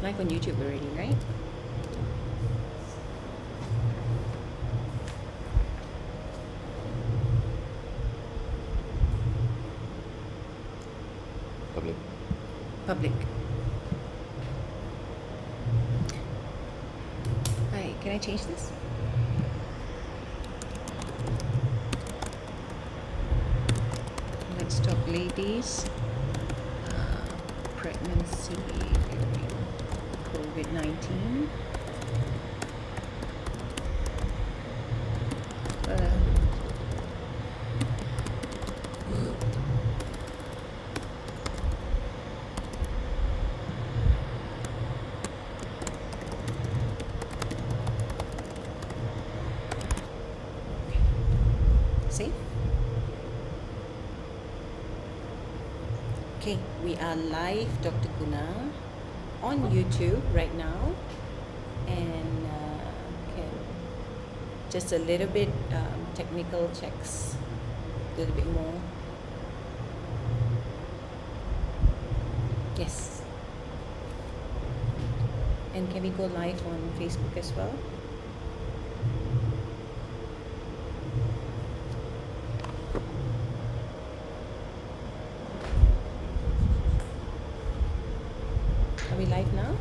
Live on YouTube already, right? Public. Public. Hi, can I change this? Let's talk ladies. Pregnancy during COVID-19. Safe? Okay, we are live, Dr. Guna, on YouTube right now, and can just a little bit technical checks, a little bit more. Yes. And can we go live on Facebook as well? Are we live now?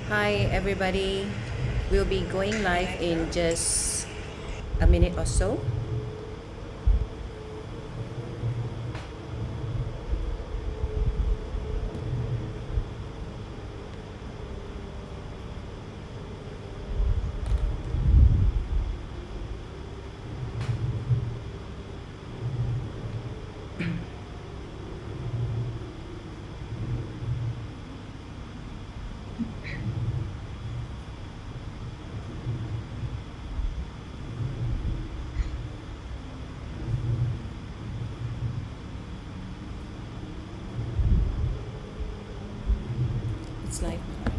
Hi everybody, we'll be going live in just a minute or so. It's live now.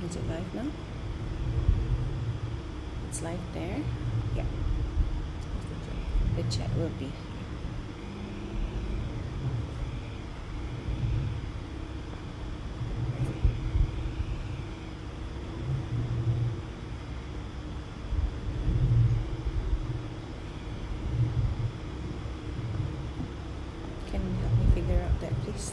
Is it live now? It's live there. Yeah. The chat will be. Can you help me figure out that, please?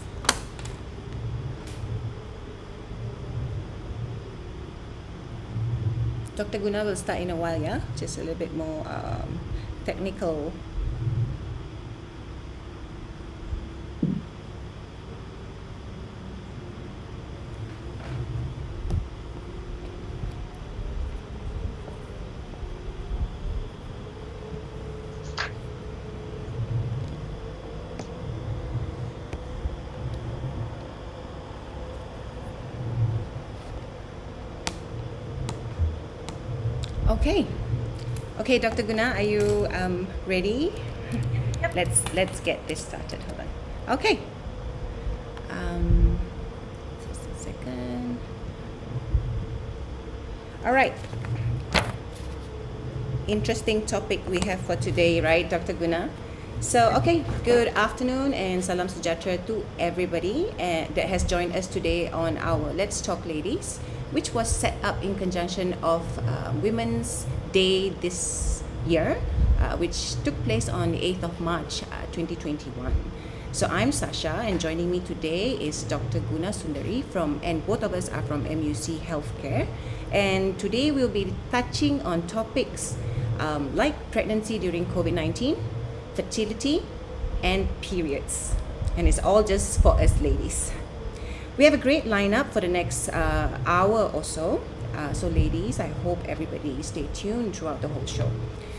Dr. Guna will start in a while, yeah? Just a little bit more technical. Okay. Okay, Dr. Guna, are you ready? Yep. Let's get this started. Hold on. Okay. Just a second. All right. Interesting topic we have for today, right, Dr. Guna? So, okay, good afternoon and salam sejahtera to everybody that has joined us today on our Let's Talk Ladies, which was set up in conjunction of Women's Day this year, which took place on the 8th of March 2021. So I'm Sasha, and joining me today is Dr. Guna Sundari and both of us are from MUC Healthcare. And today we'll be touching on topics like pregnancy during COVID-19, fertility, and periods. And it's all just for us ladies. We have a great lineup for the next hour or so. So ladies, I hope everybody stay tuned throughout the whole show.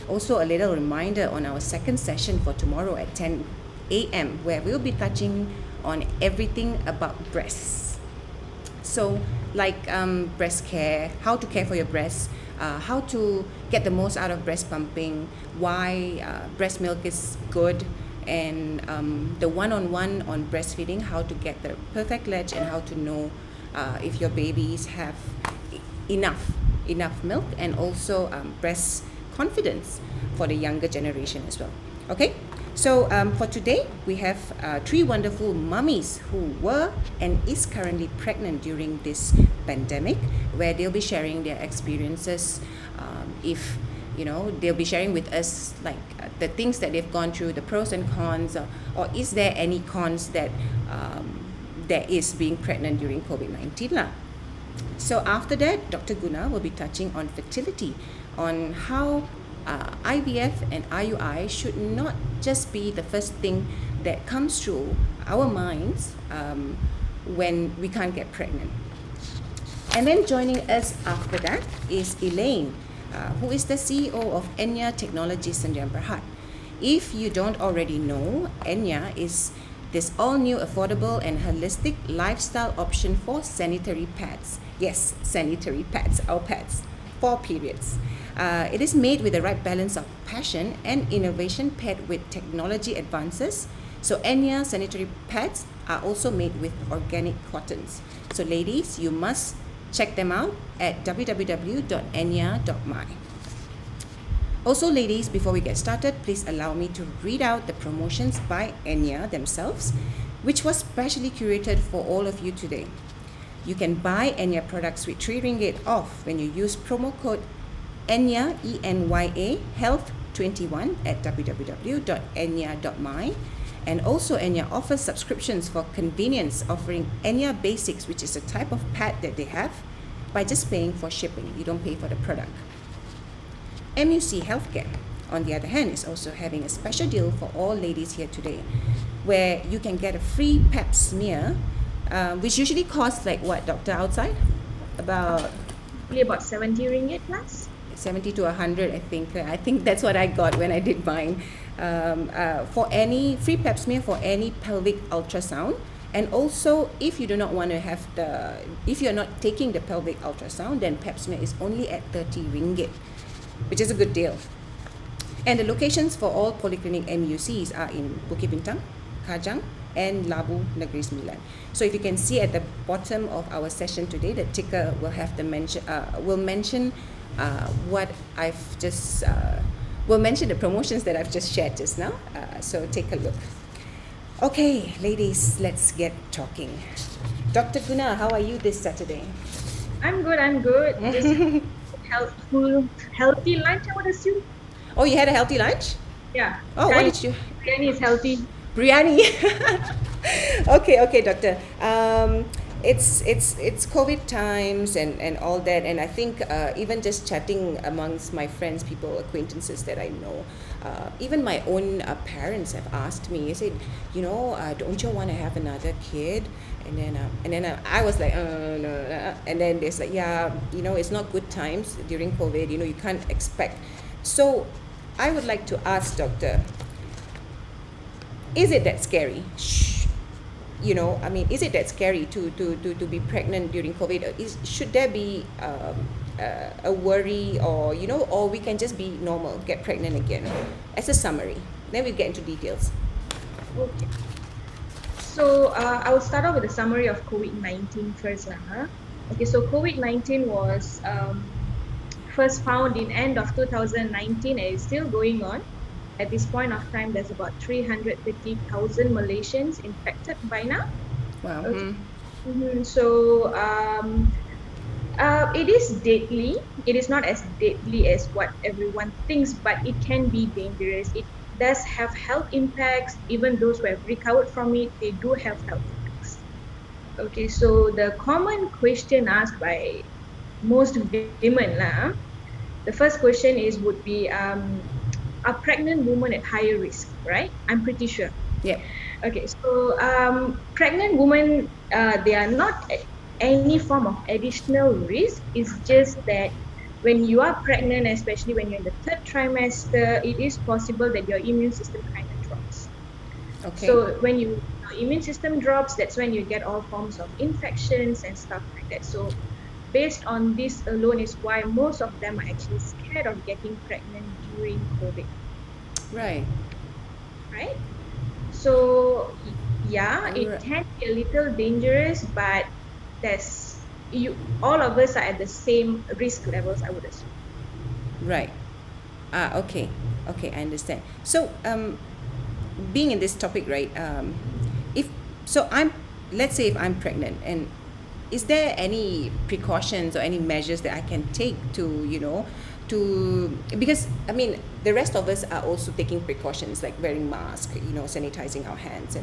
Also, a little reminder on our second session for tomorrow at 10 a.m. where we'll be touching on everything about breasts. So like breast care, how to care for your breasts, how to get the most out of breast pumping, why breast milk is good, and the one-on-one on breastfeeding, how to get the perfect latch and how to know if your babies have enough enough milk, and also breast confidence for the younger generation as well. Okay, so for today we have three wonderful mummies who were and is currently pregnant during this pandemic, where they'll be sharing their experiences. If they'll be sharing with us like the things that they've gone through, the pros and cons, or is there any cons that there is being pregnant during COVID-19 lah. So after that, Dr. Guna will be touching on fertility, on how IVF and IUI should not just be the first thing that comes through our minds when we can't get pregnant. And then joining us after that is Elaine, who is the CEO of Enya Technology Sdn Bhd. If you don't already know, Enya is this all-new affordable and holistic lifestyle option for sanitary pads. Yes, sanitary pads, our pads, for periods. It is made with the right balance of passion and innovation paired with technology advances. So Enya sanitary pads are also made with organic cottons. So ladies, you must check them out at www.enya.my. Also ladies, before we get started, please allow me to read out the promotions by Enya themselves, which was specially curated for all of you today. You can buy Enya products with 3 ringgit off when you use promo code Enya, ENYA, Health21 at www.enya.my. And also Enya offers subscriptions for convenience, offering Enya Basics, which is a type of pad that they have, by just paying for shipping. You don't pay for the product. MUC Healthcare, on the other hand, is also having a special deal for all ladies here today, where you can get a free pap smear, which usually costs like what, doctor, outside? About 70 ringgit plus. 70 to 100, I think. I think that's what I got when I did mine. For any free pap smear for any pelvic ultrasound. And also, if you do not want to have if you're not taking the pelvic ultrasound, then pap smear is only at 30 ringgit, which is a good deal. And the locations for all polyclinic MUCs are in Bukit Bintang, Kajang, and Labu Negeri Sembilan. So if you can see at the bottom of our session today, the ticker will have the mention what I've just will mention the promotions that I've just shared just now. So take a look. Okay, ladies, let's get talking. Dr. Guna, how are you this Saturday? I'm good. Just healthy lunch, I would assume. Oh, you had a healthy lunch? Yeah. Oh, what did you? Biryani is healthy. Biryani. Okay, doctor. It's COVID times and all that, and I think even just chatting amongst my friends, people, acquaintances that I know, even my own parents have asked me. They said, don't you want to have another kid? And then I was like, no. And then there's like, yeah, it's not good times during COVID. You can't expect. So I would like to ask, doctor, is it that scary? Is it that scary to be pregnant during COVID? Should there be a worry, or or we can just be normal, get pregnant again? As a summary, then we get into details. Okay. So I will start off with a summary of COVID-19 first. Okay, so COVID-19 was first found in end of 2019 and is still going on. At this point of time, there's about 350,000 Malaysians infected by now. Wow. Okay. So it is deadly. It is not as deadly as what everyone thinks, but it can be dangerous. It does have health impacts. Even those who have recovered from it, they do have health impacts. Okay, so the common question asked by most women, the first question would be, are pregnant women at higher risk, right? I'm pretty sure. Yeah. Okay, so pregnant women, they are not at any form of additional risk. It's just that when you are pregnant, especially when you're in the 3rd trimester, it is possible that your immune system kind of drops. Okay. So when your immune system drops, that's when you get all forms of infections and stuff like that. So based on this alone is why most of them are actually scared of getting pregnant during COVID. Right. So yeah, it can be a little dangerous, but there's all of us are at the same risk levels, I would assume. Right. Okay. Okay, I understand. So, being in this topic, right? If so, let's say if I'm pregnant, and is there any precautions or any measures that I can take to, because I mean the rest of us are also taking precautions like wearing masks, sanitizing our hands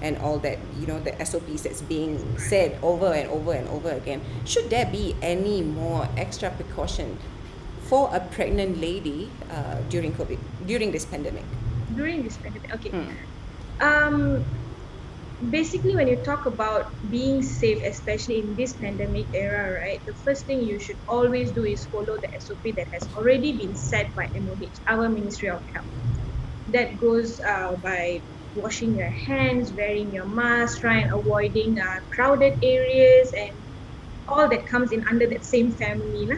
and all that, the SOPs that's being said over and over and over again. Should there be any more extra precaution for a pregnant lady during this pandemic? During this pandemic, okay. Hmm. Um, Basically, when you talk about being safe, especially in this pandemic era, right, the first thing you should always do is follow the SOP that has already been set by MOH, our Ministry of Health. That goes by washing your hands, wearing your mask, try and avoiding crowded areas, and all that comes in under that same family. Lah.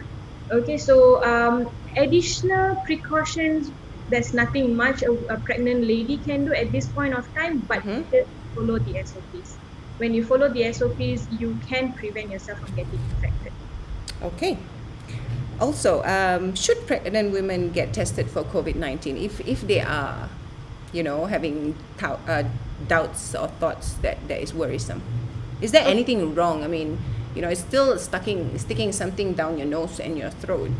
Okay, so additional precautions, there's nothing much a pregnant lady can do at this point of time, but Mm-hmm. just follow the SOPs. When you follow the SOPs, you can prevent yourself from getting infected. Okay. Also, should pregnant women get tested for COVID-19 if they are, having doubts or thoughts that is worrisome? Is there Okay. anything wrong? I mean, it's still sticking something down your nose and your throat.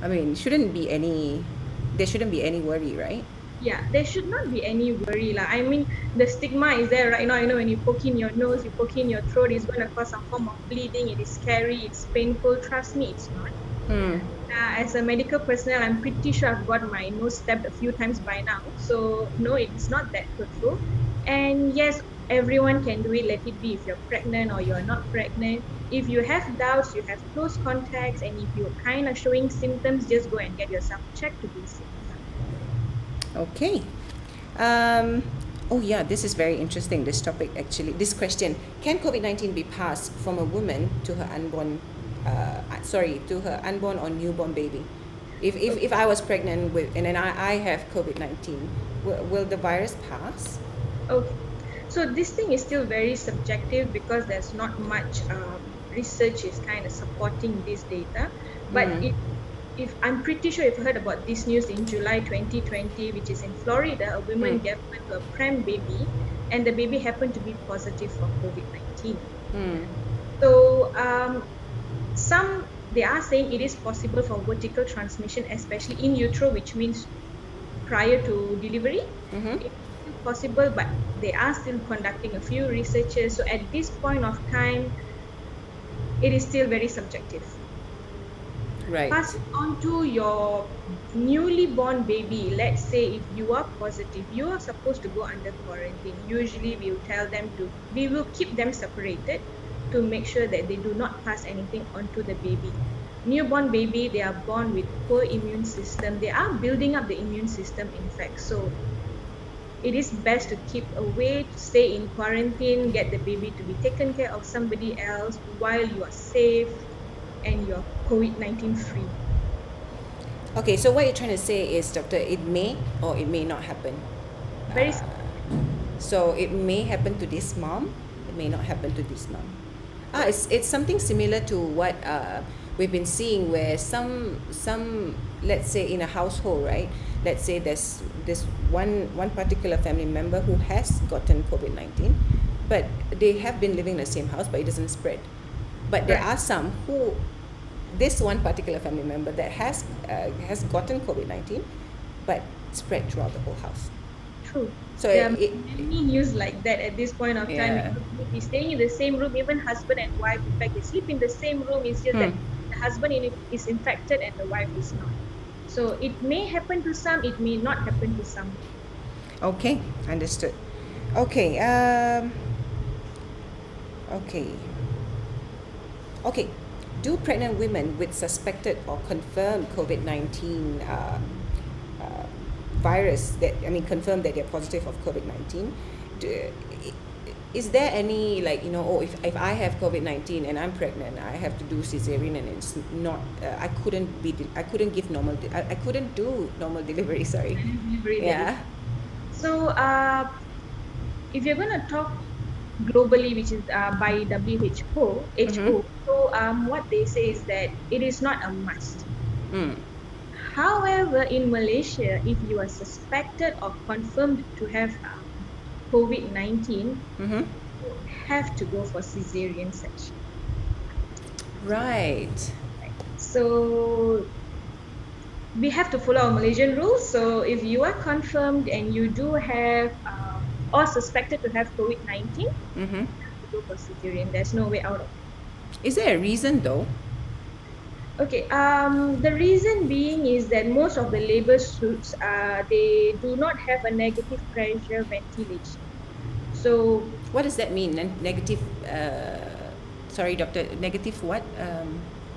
I mean, there shouldn't be any worry, right? Yeah, there should not be any worry. Lah. I mean, the stigma is there right now. When you poke in your nose, you poke in your throat, it's going to cause some form of bleeding. It is scary, it's painful. Trust me, it's not. Hmm. As a medical personnel, I'm pretty sure I've got my nose stabbed a few times by now. So, no, it's not that hurtful. And yes, everyone can do it. Let it be if you're pregnant or you're not pregnant. If you have doubts, you have close contacts, and if you're kind of showing symptoms, just go and get yourself checked to be safe. Okay. Oh yeah, this is very interesting. This topic actually. This question: can COVID-19 be passed from a woman to her unborn? To her unborn or newborn baby. If I was pregnant with and then I have COVID-19, will the virus pass? Okay. So this thing is still very subjective because there's not much research is kind of supporting this data. But Mm. if I'm pretty sure you've heard about this news in July 2020, which is in Florida, a woman Mm. gave birth to a prem baby, and the baby happened to be positive for COVID-19. Mm. So some they are saying it is possible for vertical transmission, especially in utero, which means prior to delivery. Mm-hmm. It's still possible, but they are still conducting a few researches. So at this point of time, it is still very subjective. Right. Pass it on to your newly born baby. Let's say if you are positive, you are supposed to go under quarantine. Usually we will keep them separated to make sure that they do not pass anything onto the baby. Newborn baby, they are born with poor immune system. They are building up the immune system, in fact. So it is best to keep away, to stay in quarantine, get the baby to be taken care of somebody else while you are safe and you're COVID-19 free. Okay, so what you're trying to say is, doctor, it may or it may not happen. Very Uh, so it may happen to this mom, it may not happen to this mom. It's something similar to what we've been seeing where some let's say in a household, right? Let's say there's this one particular family member who has gotten COVID-19, but they have been living in the same house, but it doesn't spread. But there Right. are some who this one particular family member that has gotten COVID-19, but spread throughout the whole house. True. So There are it many news like that at this point of time. yeah. Because they be staying in the same room, even husband and wife. In fact, they sleep in the same room. It's just that Hmm. the husband is infected and the wife is not. So it may happen to some, it may not happen to some. Okay, understood. Okay, okay. Okay, do pregnant women with suspected or confirmed COVID-19 virus confirm that they're positive of COVID-19? Do, is there any if I have COVID-19 and I'm pregnant, I have to do cesarean and it's not I couldn't give I couldn't do normal delivery, sorry. Yeah. So if you're going to talk globally, which is by WHO, Mm-hmm. so what they say is that it is not a must. Mm. However, in Malaysia, if you are suspected or confirmed to have COVID-19, Mm-hmm. you have to go for cesarean section. Right. So we have to follow our Malaysian rules. So if you are confirmed and you do have or suspected to have COVID-19, Mm-hmm. go for cesarean. There's no way out of it. Is there a reason though? Okay. The reason being is that most of the labor suits, they do not have a negative pressure ventilation. So What does that mean? Negative. Sorry, doctor. Negative what? okay,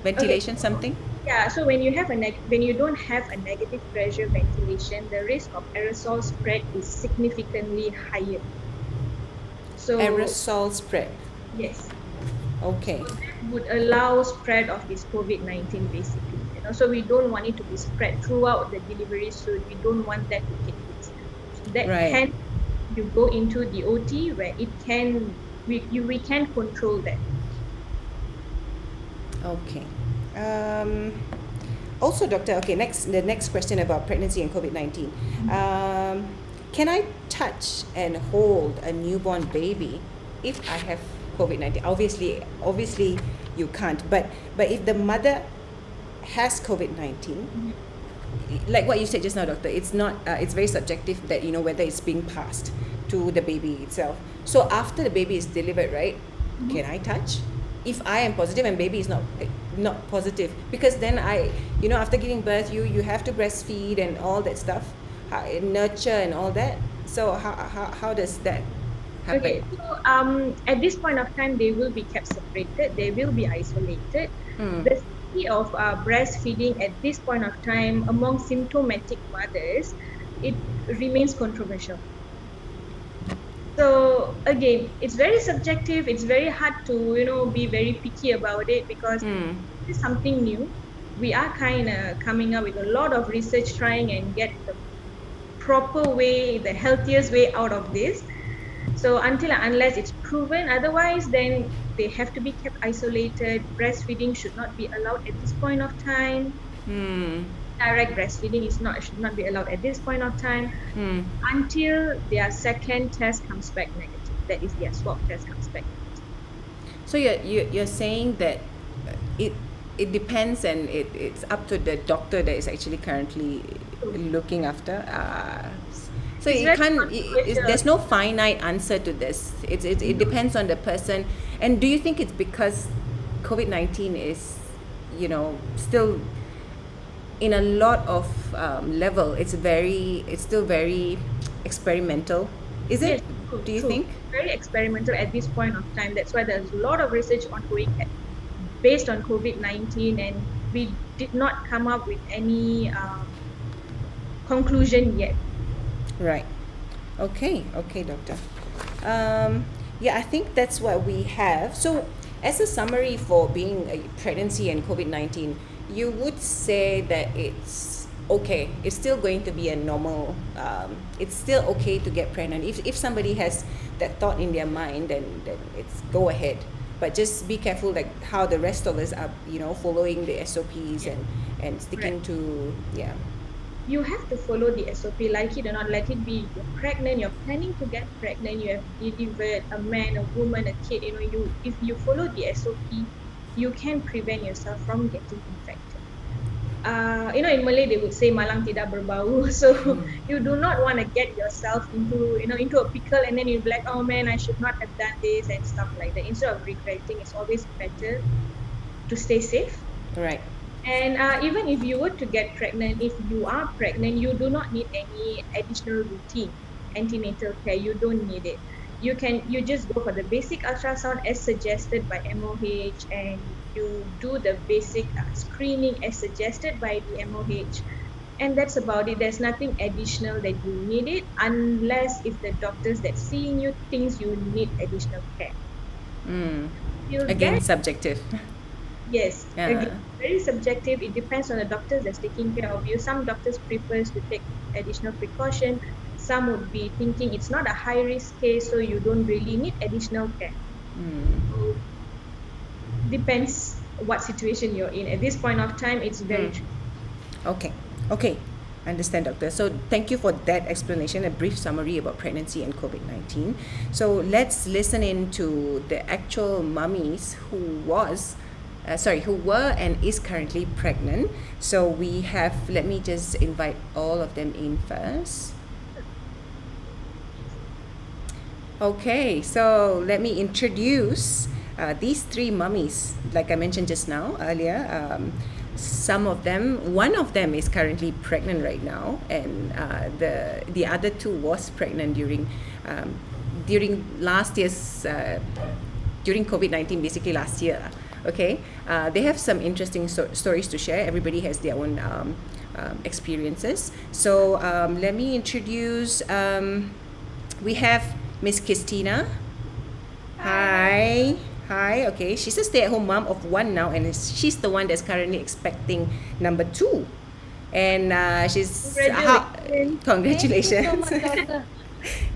Ventilation something? yeah. So when you have when you don't have a negative pressure ventilation, the risk of aerosol spread is significantly higher. So Aerosol spread. yes, Okay. would allow spread of this COVID-19 basically. So we don't want it to be spread throughout the delivery suite. We don't want that to take place. So that Right. can you go into the OT where it can we can control that. Okay. Um, Also, doctor. Okay. The next question about pregnancy and COVID-19. Can I touch and hold a newborn baby if I have COVID-19? Obviously, you can't. But if the mother has COVID-19, like what you said just now, doctor, it's not. It's very subjective that whether it's being passed to the baby itself. So after the baby is delivered, right? Can I touch? If I am positive and baby is not positive, because then after giving birth you have to breastfeed and all that stuff, nurture and all that. So how does that happen? Okay, so at this point of time, they will be kept separated. They will be isolated. Mm. The safety of breastfeeding at this point of time among symptomatic mothers, it remains controversial. So again, it's very subjective. It's very hard to be very picky about it because this is something new. We are kind of coming up with a lot of research, trying and get the proper way, the healthiest way out of this. So until and unless it's proven otherwise, then they have to be kept isolated. Breastfeeding should not be allowed at this point of time. Direct breastfeeding should not be allowed at this point of time until their second test comes back negative. That is, their swab test comes back negative. So you're saying that it depends and it's up to the doctor that is actually currently looking after. So It's it very can't. controversial. There's no finite answer to this. It depends on the person. And do you think it's because COVID-19 is, still in a lot of level? It's still very experimental. Is it? Yes, true, Do you true. think? Very experimental at this point of time. That's why there's a lot of research ongoing based on COVID-19, and we did not come up with any conclusion yet. Right. Okay, doctor. Yeah, I think that's what we have. So, as a summary for being a pregnancy and COVID-19, you would say that it's okay. It's still going to be a normal. It's still okay to get pregnant. If somebody has that thought in their mind, then it's go ahead. But just be careful, like how the rest of us are, following the SOPs and sticking to You have to follow the SOP, like it or not. Let it be you're pregnant, you're planning to get pregnant, you have delivered a man, a woman, a kid. If you follow the SOP, you can prevent yourself from getting infected. In Malay they would say malang tidak berbau. So you do not want to get yourself into a pickle, and then you'll be like, oh man, I should not have done this and stuff like that. Instead of regretting, it's always better to stay safe. right. And even if you were to get pregnant, if you are pregnant, you do not need any additional routine, antenatal care. You don't need it. You just go for the basic ultrasound as suggested by MOH, and you do the basic screening as suggested by the MOH, and that's about it. There's nothing additional that you need it, unless if the doctors that seeing you thinks you need additional care. Again, subjective. Yes, Yeah. again, very subjective. It depends on the doctors that's taking care of you. Some doctors prefers to take additional precaution. Some would be thinking it's not a high risk case, so you don't really need additional care. So, depends what situation you're in. At this point of time, it's very tricky. Okay, okay, understand, doctor. So thank you for that explanation, a brief summary about pregnancy and COVID-19. So let's listen in to the actual mummies who who were and is currently pregnant. So we have, let me just invite all of them in first. Okay, so let me introduce these three mummies. Like I mentioned just now earlier, one of them is currently pregnant right now, and the other two was pregnant during last year's during COVID-19, basically last year. Okay, they have some interesting stories to share. Everybody has their own experiences. So let me introduce. We have Miss Christina. Hi. Hi. Okay, she's a stay-at-home mom of one now, and she's the one that's currently expecting number two. And she's Congratulations. congratulations. Thank you so much, doctor.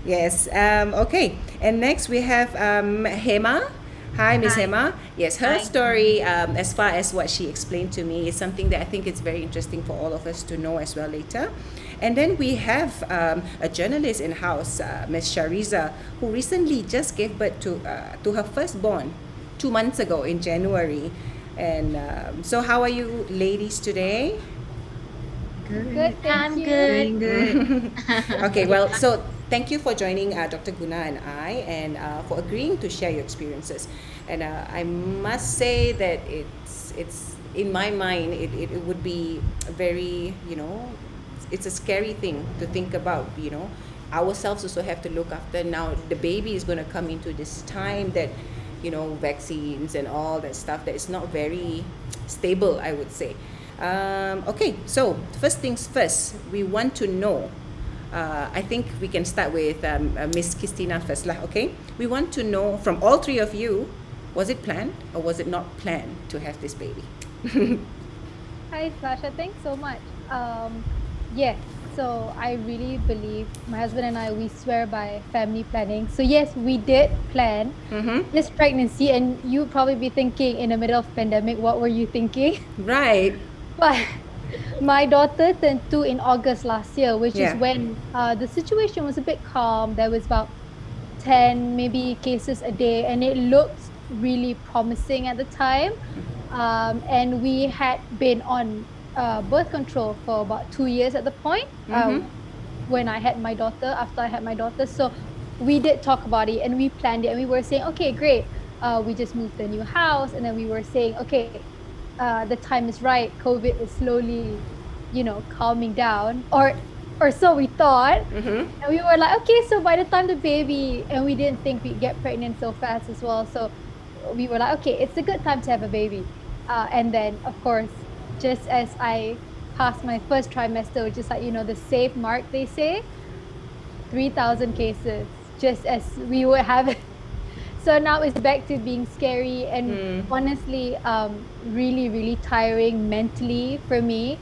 Yes. Okay. And next we have Hema. Hi, Miss Hi. Hema. Yes, her Hi. story, as far as what she explained to me, is something that I think is very interesting for all of us to know as well later. And then we have a journalist in house, Miss Shariza, who recently just gave birth to her firstborn 2 months ago in January. And so, how are you, ladies, today? Good, thank I'm you. good. Doing good. Okay, well, so thank you for joining Dr. Guna and I, and for agreeing to share your experiences. And I must say that it's in my mind, it would be very, it's a scary thing to think about. Ourselves also have to look after. Now the baby is going to come into this time that, vaccines and all that stuff that is not very stable, I would say. Okay, so first things first, we want to know. I think we can start with Miss Christina first, lah. Okay, we want to know from all three of you: was it planned or was it not planned to have this baby? Hi, Sasha. Thanks so much. Yes, so I really believe my husband and I, we swear by family planning. So yes, we did plan this pregnancy, and you'd probably be thinking in the middle of pandemic, what were you thinking? Right. But my daughter turned 2 in August last year, which Yeah. is when the situation was a bit calm. There was about 10 maybe cases a day, and it looked really promising at the time. And we had been on birth control for about 2 years at the point when I had my daughter, after I had my daughter. So we did talk about it and we planned it, and we were saying, okay, great. We just moved to a new house, and then we were saying, okay, the time is right. COVID is slowly, calming down, or so we thought. And we were like, okay, so by the time the baby, and we didn't think we'd get pregnant so fast as well. So we were like, okay, it's a good time to have a baby. And then, of course, just as I passed my first trimester, which is like, the safe mark, they say, 3,000 cases, just as we would have it. So now it's back to being scary and honestly, really, really tiring mentally for me.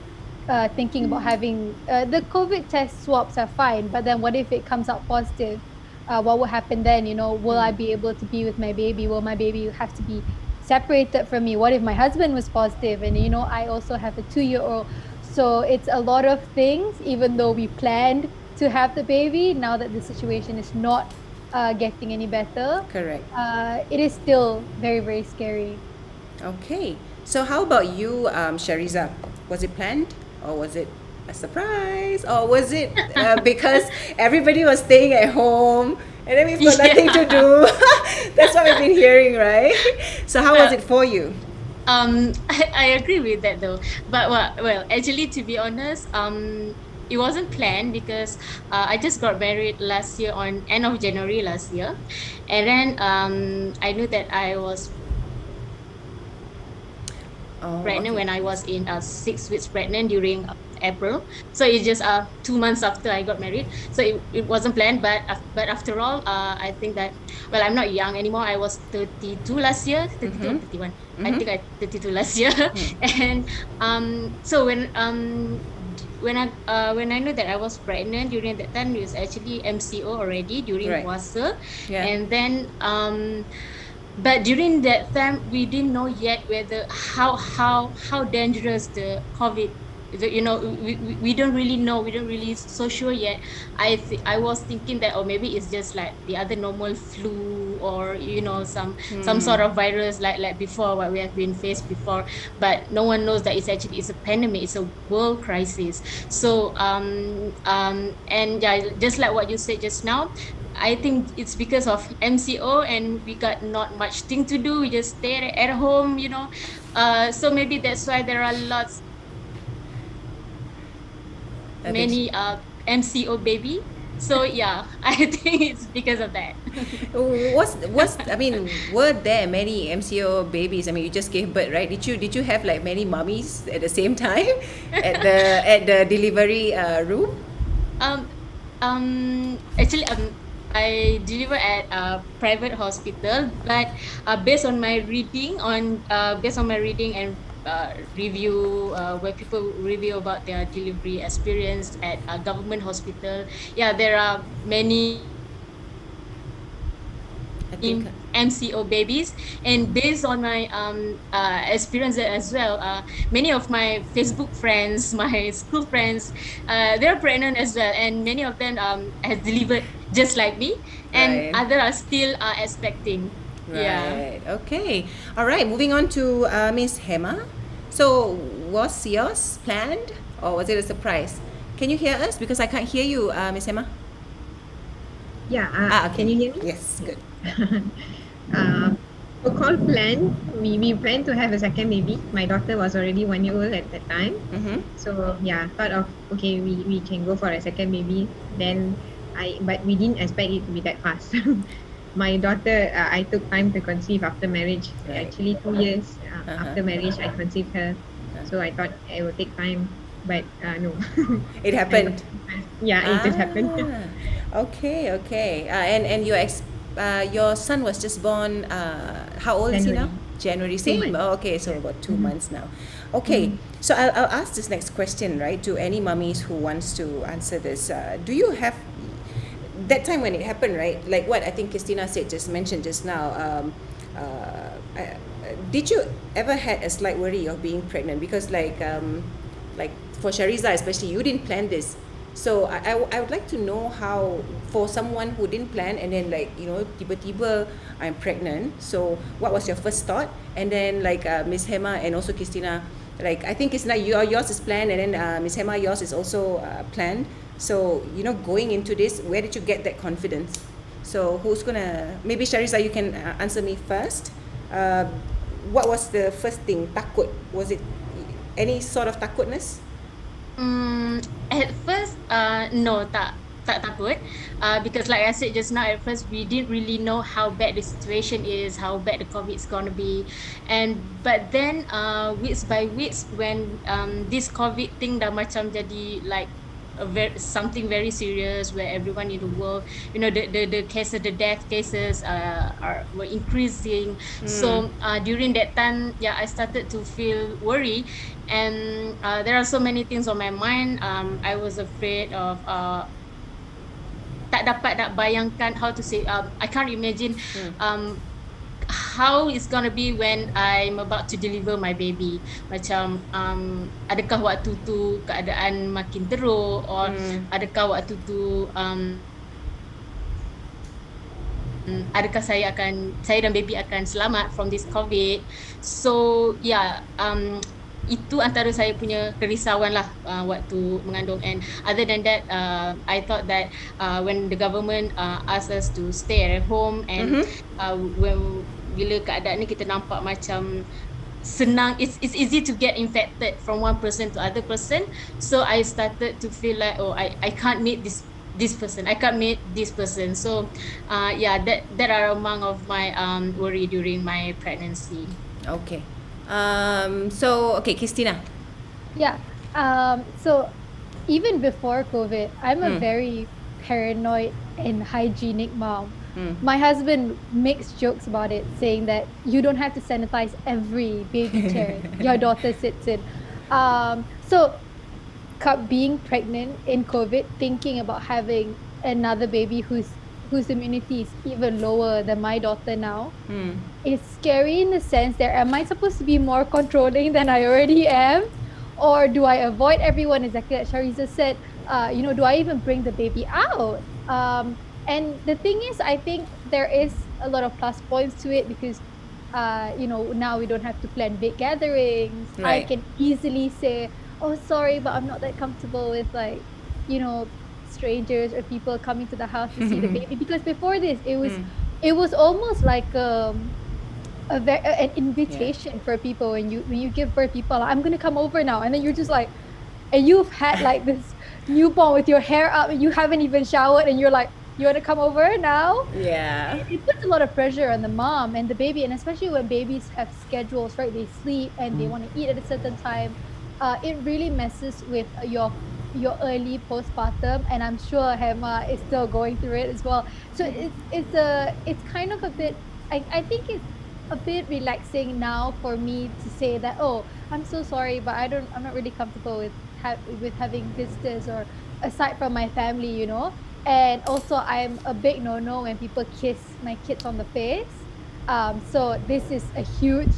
Thinking about having the COVID test swabs are fine, but then what if it comes out positive? What will happen then? Will I be able to be with my baby? Will my baby have to be separated from me? What if my husband was positive? And I also have a 2-year-old. So it's a lot of things, even though we planned to have the baby. Now that the situation is not getting any better, Correct. it is still very, very scary. Okay. So how about you, Shariza? Was it planned or was it a surprise, or was it because everybody was staying at home and then we've got nothing to do? That's what we've been hearing, right? So how was it for you? I agree with that though. But well, actually, to be honest, it wasn't planned because I just got married last year on end of January last year, and then I knew that I was pregnant when I was in 6 weeks pregnant during April. So it's just 2 months after I got married. So it wasn't planned, but after all, I think that, well, I'm not young anymore. I was 32 last year, 32 or 31. I think I 32 last year. And so when I knew that I was pregnant during that time, it was actually MCO already during Right. puasa. Yeah. And then but during that time we didn't know yet whether how dangerous the COVID. We don't really know. We don't really so sure yet. I was thinking that, or maybe it's just like the other normal flu, or some sort of virus like before what we have been faced before. But no one knows that it's a pandemic. It's a world crisis. So and yeah, just like what you said just now, I think it's because of MCO and we got not much thing to do. We just stay at home. So maybe that's why there are lots I think many MCO baby. So yeah, I think it's because of that. I mean, were there many MCO babies? I mean, you just gave birth, right? Did you have like many mummies at the same time at the delivery room? um Actually, I deliver at a private hospital, but based on my reading and review, where people review about their delivery experience at a government hospital. Yeah, there are many I think MCO babies, and based on my experience as well, many of my Facebook friends, my school friends, they're pregnant as well, and many of them have delivered just like me, and right. others are still expecting. Yeah. Right. Okay. All right. Moving on to Miss Hema. So, was yours planned or was it a surprise? Can you hear us? Because I can't hear you, Miss Hema. Yeah, Okay. can you hear me? Yes. Good. Uh, for call plan, we planned to have a second baby. My daughter was already 1 year old at that time. Mm-hmm. So yeah, thought of okay, we can go for a second baby. Then but we didn't expect it to be that fast. My daughter, I took time to conceive after marriage. Right. Actually, 2 years Uh-huh. after marriage, I conceived her. So I thought it would take time, but no. It happened. Yeah, it just happened. Okay. Okay. And your son was just born. How old is he now? January. 2 Same. months. Oh, okay. So about 2 months now. Okay. So I'll ask this next question, right, to any mummies who wants to answer this. Do you have that time when it happened, right? Like what I think Christina mentioned just now. Did you ever had a slight worry of being pregnant? Because like for Shariza especially, you didn't plan this. So I would like to know how, for someone who didn't plan and then like tiba-tiba I'm pregnant. So what was your first thought? And then like Miss Hema and also Christina, like I think Christina, yours is planned, and then Miss Hema, yours is also planned. So going into this, where did you get that confidence? So who's gonna, maybe Shariza, you can answer me first. What was the first thing? Takut? Was it any sort of takutness? At first, no, tak takut. Because like I said just now, at first we didn't really know how bad the situation is, how bad the COVID is gonna be, but then weeks by weeks, when this COVID thing dah macam jadi like something very serious, where everyone in the world, the cases, the death cases were increasing. So during that time, yeah, I started to feel worried, and there are so many things on my mind. I was afraid of tak dapat nak bayangkan how to say, I can't imagine how it's gonna be when I'm about to deliver my baby. Macam adakah waktu tu keadaan makin teruk, or adakah waktu tu adakah saya dan baby akan selamat from this COVID. So yeah, itu antara saya punya kerisauan lah waktu mengandung. And other than that, I thought that when the government asked us to stay at home, and bila keadaan ni kita nampak macam senang, it's easy to get infected from one person to other person. So I started to feel like, I can't meet this person, I can't meet this person. So yeah, that are among of my worry during my pregnancy. Okay. So okay, Christina. Yeah. So even before COVID, I'm a very paranoid and hygienic mom. My husband makes jokes about it, saying that you don't have to sanitize every baby chair your daughter sits in. So being pregnant in COVID, thinking about having another baby who's whose immunity is even lower than my daughter now, Mm. it's scary in the sense that am I supposed to be more controlling than I already am? Or do I avoid everyone, exactly like Shariza said, do I even bring the baby out? And the thing is, I think there is a lot of plus points to it because, now we don't have to plan big gatherings. I Right. can easily say, oh, sorry, but I'm not that comfortable with like, you know, strangers or people coming to the house to see the baby. Because before this, it was almost like an Yeah. invitation for people when you give birth. People are, I'm gonna come over now, and then you're just like, and you've had like this newborn with your hair up and you haven't even showered, and you're like, you want to come over now? Yeah. It puts a lot of pressure on the mom and the baby, and especially when babies have schedules, right? They sleep and they want to eat at a certain time. It really messes with your early postpartum, and I'm sure Hema is still going through it as well. So it's kind of a bit. I think it's a bit relaxing now for me to say that, oh, I'm so sorry, but I'm not really comfortable with having visitors or aside from my family. And also, I'm a big no when people kiss my kids on the face. So this is a huge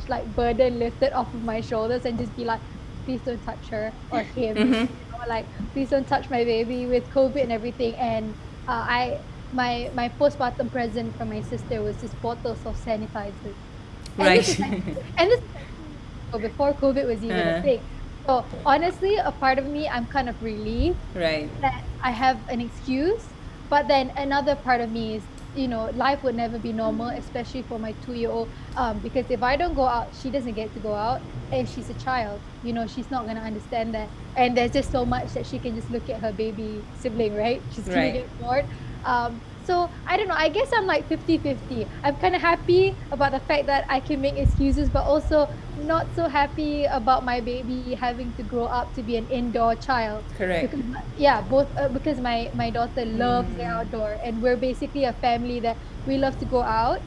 like burden lifted off of my shoulders, and just be like, please don't touch her or him. Like, please don't touch my baby with COVID and everything. And I my postpartum present from my sister was just bottles of sanitizers. And this is Right. like and this is like 2 years ago, before COVID was even a thing. So honestly, a part of me, I'm kind of relieved Right. that I have an excuse. But then another part of me is, life would never be normal, especially for my 2-year-old. Because if I don't go out, she doesn't get to go out, and she's a child. She's not gonna understand that. And there's just so much that she can just look at her baby sibling, right? She's gonna Right. get bored. So I don't know. I guess I'm like 50-50. I'm kind of happy about the fact that I can make excuses, but also not so happy about my baby having to grow up to be an indoor child. Correct. Because yeah, both because my daughter loves the outdoor, and we're basically a family that we love to go out.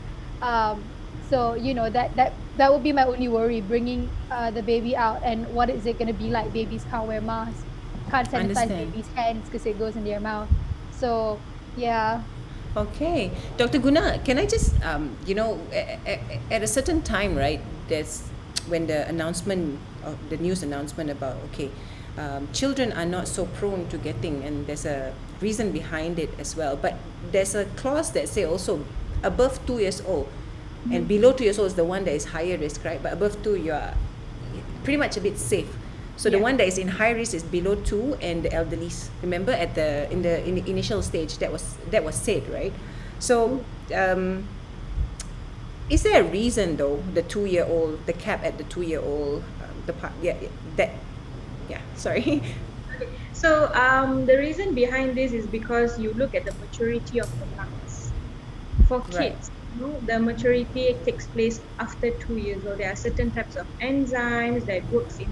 So that would be my only worry, bringing the baby out, and what is it going to be like? Babies can't wear masks, can't sanitize Understand. babies' hands because it goes in their mouth. So yeah. Okay, Dr. Guna, can I just, at a certain time, right? There's when the announcement, the news announcement about children are not so prone to getting, and there's a reason behind it as well. But there's a clause that say also above 2 years old, and below 2 years old is the one that is higher risk, right? But above 2, you are pretty much a bit safe. So the Yeah. one that is in high risk is below 2, and the elderlies. Remember at in the initial stage that was said, right? So is there a reason though the 2-year-old, the cap at the 2-year-old, the part sorry. So the reason behind this is because you look at the maturity of the lungs. For Right. kids, the maturity takes place after 2 years old. There are certain types of enzymes that works in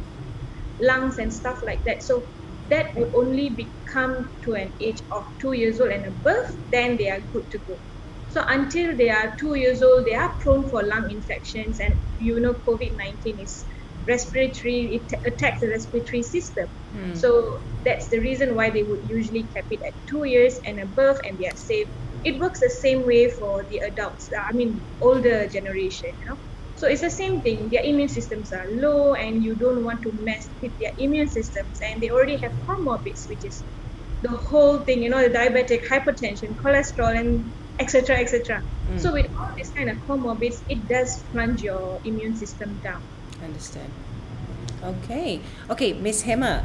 lungs and stuff like that. So that would only become to an age of 2 years old and above, then they are good to go. So until they are 2 years old, they are prone for lung infections, and COVID-19 is respiratory, it attacks the respiratory system. So that's the reason why they would usually cap it at 2 years and above, and they are safe. It works the same way for the adults, older generation, So it's the same thing. Their immune systems are low, and you don't want to mess with their immune systems, and they already have comorbids, which is the whole thing, the diabetic, hypertension, cholesterol, and etc. etc. So with all these kind of comorbids, it does plunge your immune system down. Understand. Okay, Miss Hema,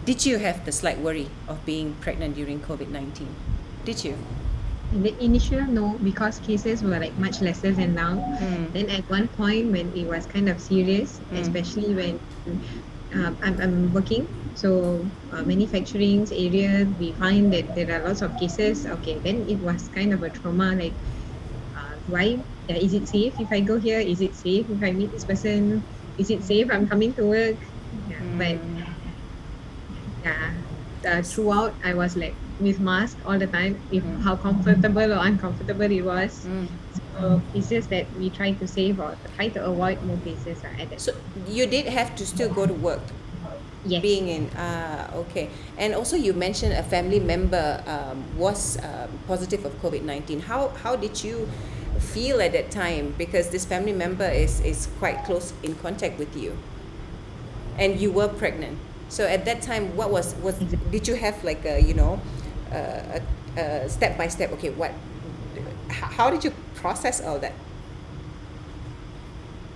did you have the slight worry of being pregnant during COVID-19? Did you? In the initial, no, because cases were like much lesser than now. Then at one point when it was kind of serious, especially when I'm working, so manufacturing area, we find that there are lots of cases. Okay, then it was kind of a trauma, like why? Is it safe if I go here? Is it safe if I meet this person? Is it safe I'm coming to work? Yeah, but throughout I was like with mask all the time, if how comfortable or uncomfortable it was. So it's just that we try to save or try to avoid more cases at that. So you did have to still go to work. Yes. being in. Okay. And also you mentioned a family member was positive of COVID-19. How did you feel at that time? Because this family member is quite close in contact with you, and you were pregnant. So at that time, what was Exactly. did you have like a step by step? Okay, how did you process all that?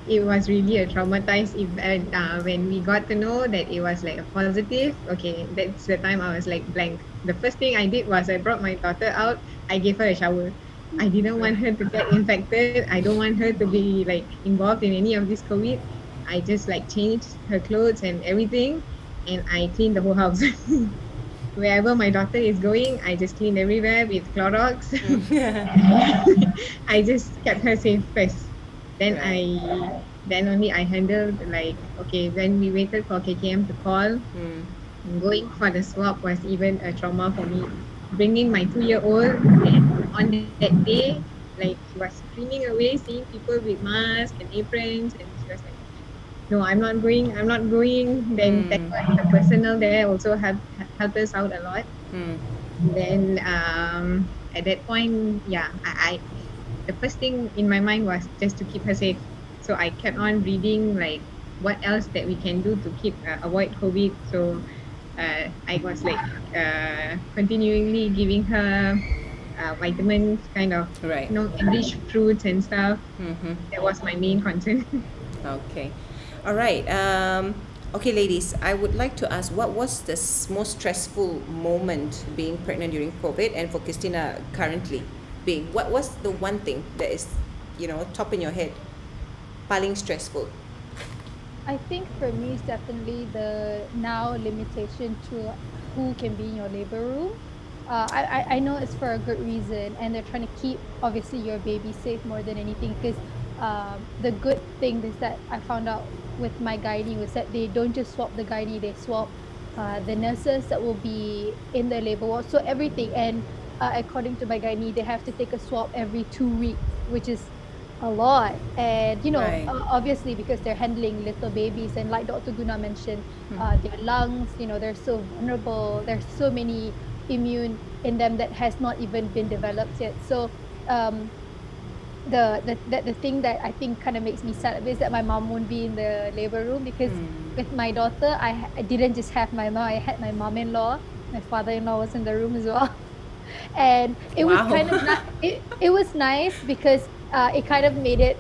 It was really a traumatized event when we got to know that it was like a positive. Okay, that's the time I was like blank. The first thing I did was I brought my daughter out. I gave her a shower. I didn't want her to get infected. I don't want her to be like involved in any of this COVID. I just like changed her clothes and everything, and I cleaned the whole house. Wherever my daughter is going, I just clean everywhere with Clorox. I just kept her safe first. Then Right. then only I handled like, okay, when we waited for KKM to call, Mm. going for the swab was even a trauma for me. Bringing my 2-year-old, and on that day, like she was screaming away, seeing people with masks and aprons, and she was like, "No, I'm not going. I'm not going." Then thank Mm. God the personnel there also helped us out a lot. Mm. Then at that point, yeah, I the first thing in my mind was just to keep her safe. So I kept on reading like what else that we can do to keep avoid COVID. So I was like continually giving her vitamins, kind of, Right. enriched fruits and stuff. Mm-hmm. That was my main concern. Okay. All right. Okay, ladies, I would like to ask what was the most stressful moment being pregnant during COVID, and for Christina currently being, what was the one thing that is, top in your head, paling stressful? I think for me, it's definitely the now limitation to who can be in your labor room. I know it's for a good reason, and they're trying to keep obviously your baby safe more than anything. Because the good thing is that I found out with my gynae was that they don't just swap the gynae, they swap the nurses that will be in the labor ward. So everything, and according to my gynae, they have to take a swab every 2 weeks, which is a lot. And Right. obviously because they're handling little babies, and like Dr. Guna mentioned, their lungs, they're so vulnerable. There's so many immune in them that has not even been developed yet. So um the thing that I think kind of makes me sad is that my mom won't be in the labor room, because with my daughter, I didn't just have my mom, I had my mom-in-law, my father-in-law was in the room as well. And it was Wow. kind of it was nice because it kind of made it,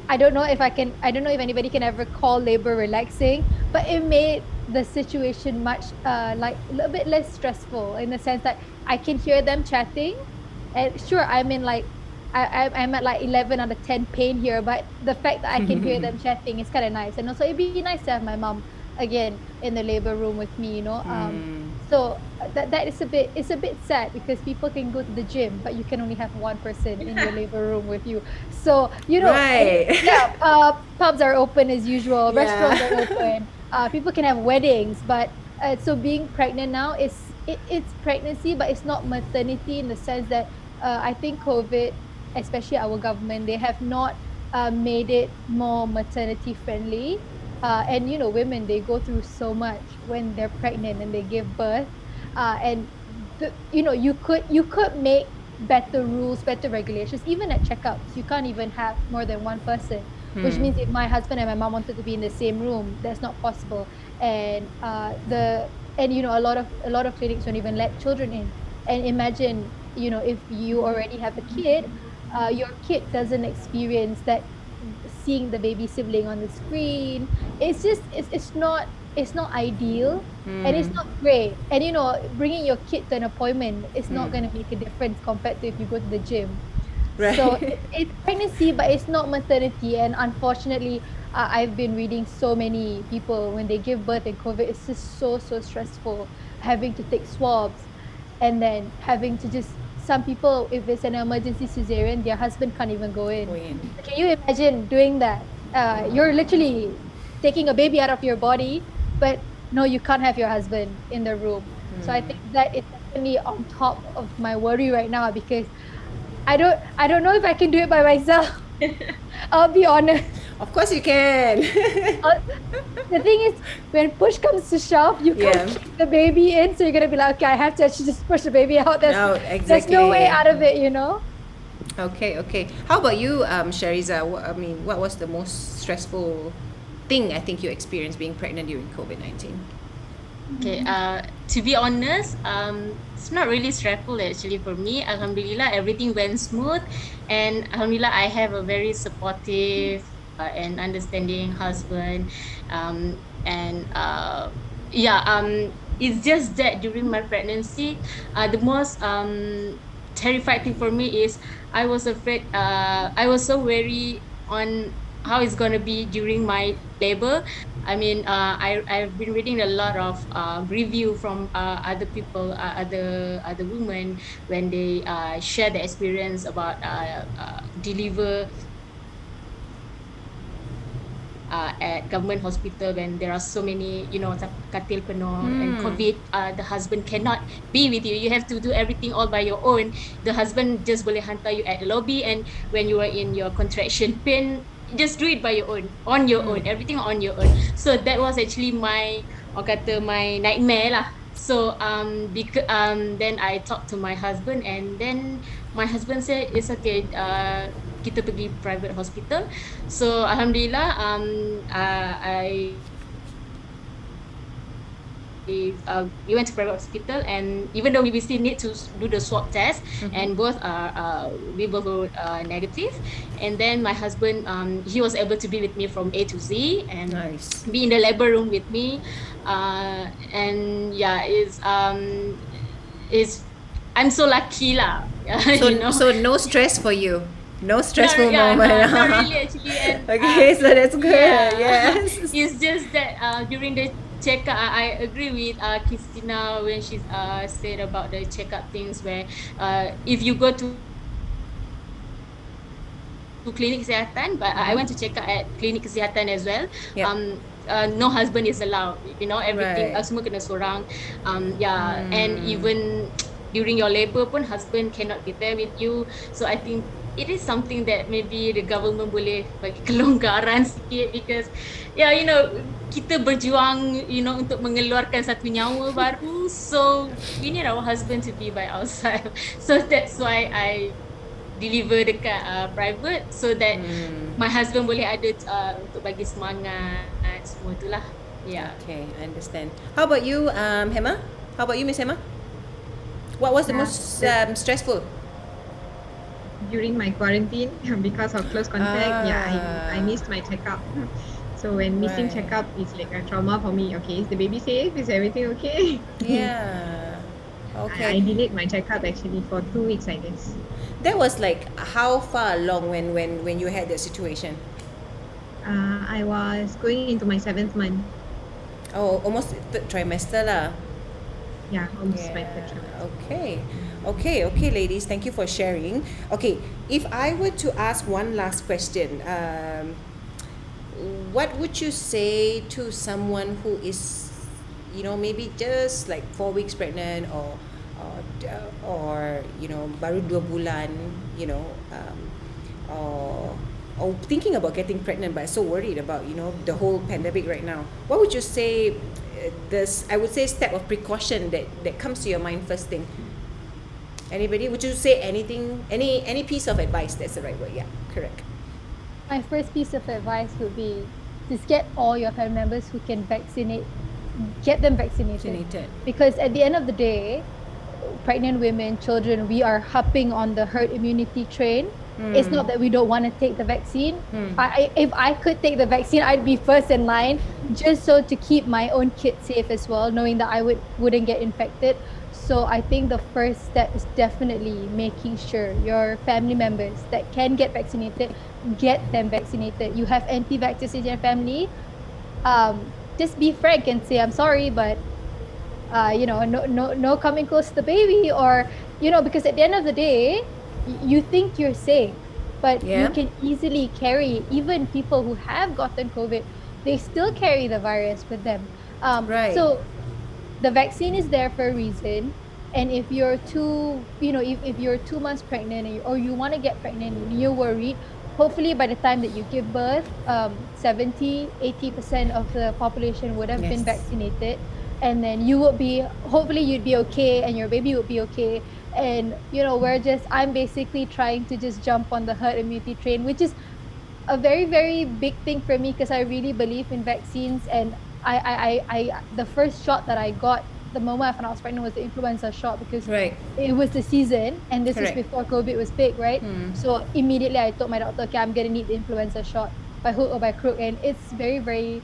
I don't know if anybody can ever call labor relaxing, but it made the situation much like a little bit less stressful, in the sense that I can hear them chatting. And sure, I'm in like I'm at like 11 out of 10 pain here, but the fact that I can hear them chatting is kind of nice. And also it'd be nice to have my mom again in the labor room with me. So that is it's a bit sad, because people can go to the gym, but you can only have one person in your labor room with you. So Right. yeah, pubs are open as usual, restaurants are Yeah. open, people can have weddings, but so being pregnant now it's pregnancy, but it's not maternity, in the sense that I think COVID, especially our government, they have not made it more maternity friendly. And women, they go through so much when they're pregnant and they give birth. And you could make better rules, better regulations. Even at checkups, you can't even have more than one person. Which means if my husband and my mom wanted to be in the same room, that's not possible. And a lot of clinics don't even let children in. And imagine, if you already have a kid, your kid doesn't experience that, seeing the baby sibling on the screen. It's not ideal, and it's not great. And bringing your kid to an appointment is not going to make a difference compared to if you go to the gym. So Right. it's pregnancy, but it's not maternity. And unfortunately, I've been reading so many people when they give birth in COVID. It's just so stressful, having to take swabs, and then having to just, some people, if it's an emergency cesarean, their husband can't even go Go in. in. So can you imagine doing that? You're literally taking a baby out of your body, but no, you can't have your husband in the room. So I think that is definitely on top of my worry right now, because I don't know if I can do it by myself. I'll be honest. Of course you can. The thing is, when push comes to shove, you can't Yeah. keep the baby in, so you're gonna be like, okay, I have to actually just push the baby out. No, There's no way exactly. out of it, you know. Okay, okay. How about you, Shariza? What was the most stressful thing I think you experienced being pregnant during COVID-19? Okay, to be honest, it's not really stressful actually for me. Alhamdulillah, everything went smooth, and Alhamdulillah, I have a very supportive and understanding husband, and yeah, it's just that during my pregnancy, the most terrified thing for me is I was afraid. I was so worried on how it's gonna be during my labor. I mean, I've been reading a lot of review from other people, other women when they share the experience about deliver at government hospital when there are so many, katil penuh and COVID, the husband cannot be with you. You have to do everything all by your own. The husband just boleh hantar you at the lobby, and when you are in your contraction pain, just do it by your own, on your own, everything on your own. So that was actually my, orang kata, my nightmare lah. So because then I talked to my husband, and then my husband said it's okay, kita pergi private hospital. So alhamdulillah, I we went to private hospital, and even though we still need to do the swab test, and both are we both were negative, and then my husband, he was able to be with me from A to Z and Nice. be in the labor room with me, and yeah, is I'm so lucky lah. So, you know. so no stress for you. No stressful yeah, moment. not really actually. And, Okay, so that's good. yeah. Yes. It's just that during the checkup, I agree with Christina when she said about the checkup things, where if you go to klinik kesihatan, but I went to check up at klinik kesihatan as well. Yep. No husband is allowed. Everything Right. semua kena seorang. Yeah, and even during your labor pun husband cannot be there with you. So I think it is something that maybe the government boleh bagi kelonggaran sikit, because kita berjuang untuk mengeluarkan satu nyawa baru, so we need our husband to be by our side. So that's why I deliver dekat private, so that my husband boleh ada untuk bagi semangat semua tu lah. Yeah. Okay, I understand. How about you, Hema? How about you, Miss Hema? What was the Yeah, most stressful? During my quarantine, because of close contact, I missed my checkup. So when missing Right. checkup is like a trauma for me. Okay, is the baby safe? Is everything okay? Yeah. I Okay. delayed my checkup actually for 2 weeks, I guess. That was like how far along when you had that situation? I was going into my 7th month. Oh, almost third trimester lah. Yeah, almost my third trimester. Okay, ladies. Thank you for sharing. Okay, if I were to ask one last question, what would you say to someone who is, maybe just like 4 weeks pregnant, or baru 2 bulan, or thinking about getting pregnant but so worried about the whole pandemic right now? What would you say? I would say step of precaution that comes to your mind first thing. Anybody? Would you say anything? Any piece of advice? That's the right word. Yeah, correct. My first piece of advice would be just get all your family members who can vaccinate, get them vaccinated. Vaccinated. Because at the end of the day, pregnant women, children, we are hopping on the herd immunity train. It's not that we don't want to take the vaccine. If I could take the vaccine, I'd be first in line, just so to keep my own kids safe as well, knowing that I wouldn't get infected. So I think the first step is definitely making sure your family members that can get vaccinated, get them vaccinated. You have anti-vaxxers in your family, just be frank and say, I'm sorry, but no coming close to the baby, or because at the end of the day, you think you're safe, but Yeah. you can easily carry, even people who have gotten COVID, they still carry the virus with them. Right. So the vaccine is there for a reason. And if you're if you're 2 months pregnant, or you want to get pregnant and you're worried, hopefully by the time that you give birth, 70-80% of the population would have been Yes. vaccinated, and then you would be, hopefully you'd be okay and your baby would be okay. And I'm basically trying to just jump on the herd immunity train, which is a very very big thing for me, because I really believe in vaccines. And the first shot that I got the moment I found I was pregnant was the influenza shot, because Right. it was the season and this is Correct. before COVID was big, right? So immediately I told my doctor, okay, I'm gonna need the influenza shot by hook or by crook. And it's very very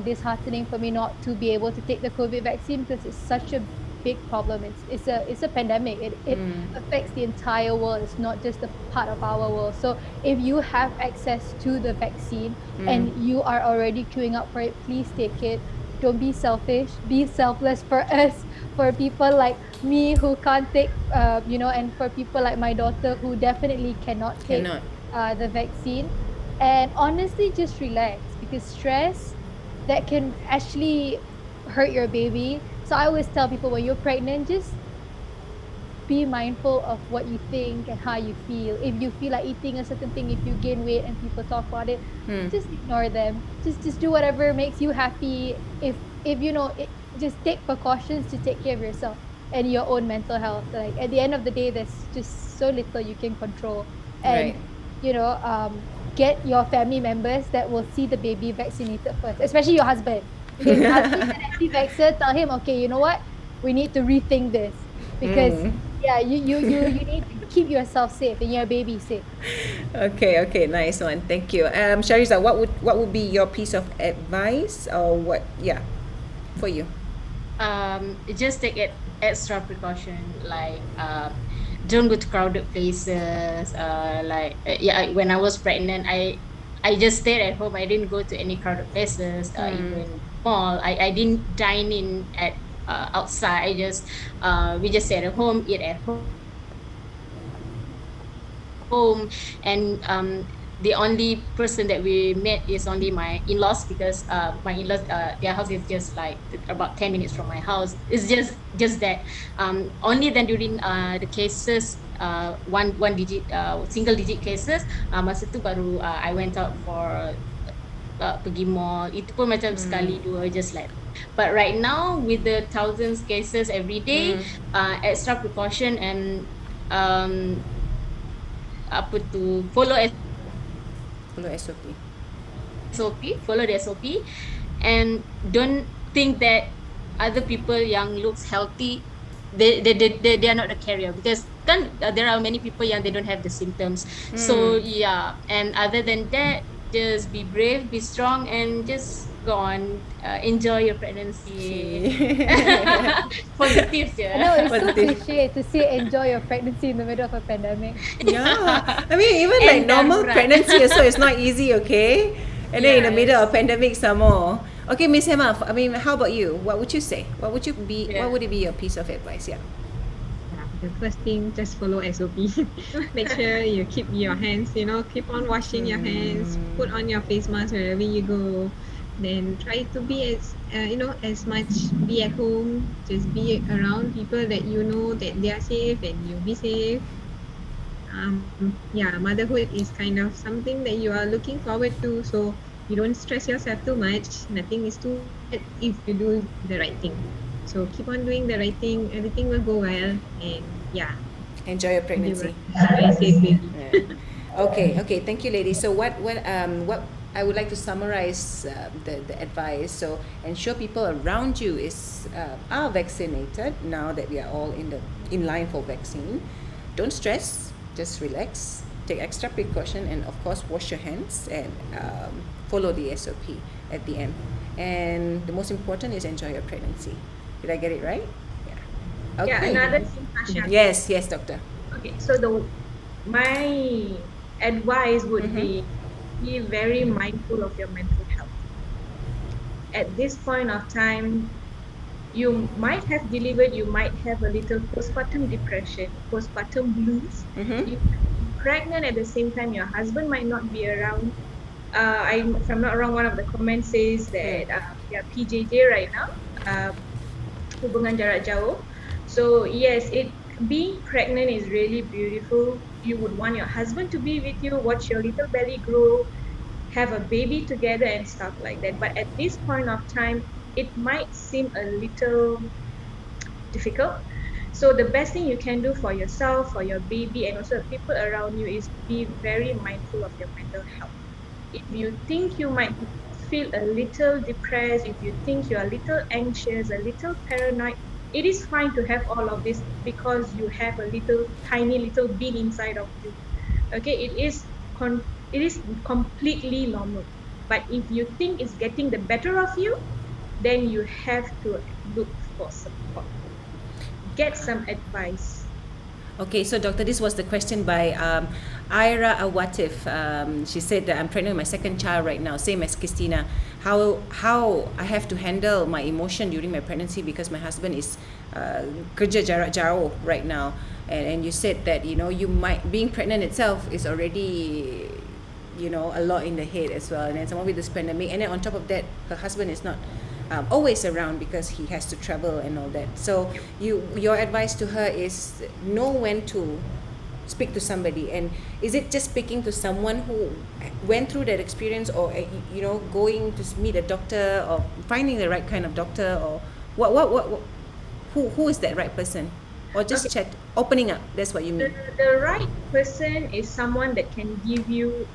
disheartening for me not to be able to take the COVID vaccine, because it's such a big problem. It's a pandemic. It affects the entire world. It's not just a part of our world. So if you have access to the vaccine and you are already queuing up for it, please take it. Don't be selfish. Be selfless for us, for people like me who can't take, and for people like my daughter who definitely cannot take Cannot. the vaccine. And honestly, just relax, because stress that can actually hurt your baby. So I always tell people, when you're pregnant, just be mindful of what you think and how you feel. If you feel like eating a certain thing, if you gain weight and people talk about it, just ignore them. Just do whatever makes you happy. If just take precautions to take care of yourself and your own mental health. Like at the end of the day, there's just so little you can control. And Right. get your family members that will see the baby vaccinated first, especially your husband. If your husband is an anti-vaxxer, tell him, okay, you know what? We need to rethink this, because yeah, you need to keep yourself safe and your baby safe. Okay, okay, nice one. Thank you. Shariza, what would be your piece of advice, or what? Yeah, for you. Just take it extra precaution, like don't go to crowded places. When I was pregnant, I just stayed at home. I didn't go to any crowded places, even mall. I didn't dine in at outside. We just stayed at home, eat at home. And the only person that we met is only my in-laws, because my in-laws, their house is just like about 10 minutes from my house. It's just that only then during the cases, one digit, single digit cases, masa tu baru I went out for pergi mall. Itu pun macam sekali dua, just like. But right now, with the thousands cases every day, extra precaution and follow Follow SOP. follow the SOP, and don't think that other people yang looks healthy, they are not the carrier, because there are many people yang they don't have the symptoms. So yeah, and other than that, just be brave, be strong, and just go on, enjoy your pregnancy. Positive je. I know it's so Positive. cliche to say enjoy your pregnancy in the middle of a pandemic. Yeah, I mean, even like And normal darurat. pregnancy also is not easy, okay? And then in the middle of Yes. pandemic some more. Okay, Miss Emma, I mean, how about you? What would you say? What would Yeah. What would it be your piece of advice? Yeah. The first thing, just follow SOP. Make sure you keep your hands, keep on washing your hands, put on your face mask wherever you go. Then try to be as much be at home, just be around people that you know that they are safe and you'll be safe. Motherhood is kind of something that you are looking forward to, so you don't stress yourself too much. Nothing is too bad if you do the right thing. So keep on doing the right thing, everything will go well, and Enjoy your pregnancy. very safe baby. Yeah. Okay. Thank you, ladies. So what I would like to summarize the advice. So ensure people around you are vaccinated now that we are all in line for vaccine. Don't stress. Just relax. Take extra precaution, and of course wash your hands and follow the SOP at the end. And the most important is enjoy your pregnancy. Did I get it right? Yeah. Okay. Yeah, another thing, Tasha. Yes, doctor. Okay, so my advice would be very mindful of your mental health. At this point of time, you might have delivered, you might have a little postpartum depression, postpartum blues. You might be pregnant at the same time, your husband might not be around. If I'm not wrong, one of the comments says that PJJ right now, hubungan jarak jauh. So yes, being pregnant is really beautiful. you would want your husband to be with you, watch your little belly grow, have a baby together and stuff like that. But at this point of time, it might seem a little difficult. So the best thing you can do for yourself, for your baby, and also the people around you is be very mindful of your mental health. If you think you might feel a little depressed, if you think you're a little anxious, a little paranoid, it is fine to have all of this because you have a little tiny little being inside of you. Okay, it is completely normal. But if you think it's getting the better of you, then you have to look for support. Get some advice. Okay, so doctor, this was the question by Ira Awatif. She said that I'm pregnant with my second child right now, same as Christina. How I have to handle my emotion during my pregnancy because my husband is kerja jarak jauh right now, and you said that you might being pregnant itself is already a lot in the head as well, and then someone with this pandemic, and then on top of that, her husband is not always around because he has to travel and all that. So your advice to her is know when to speak to somebody, and is it just speaking to someone who went through that experience, or going to meet a doctor, or finding the right kind of doctor, or what who is that right person, or just chat, opening up? That's what you mean. The right person is someone that can give you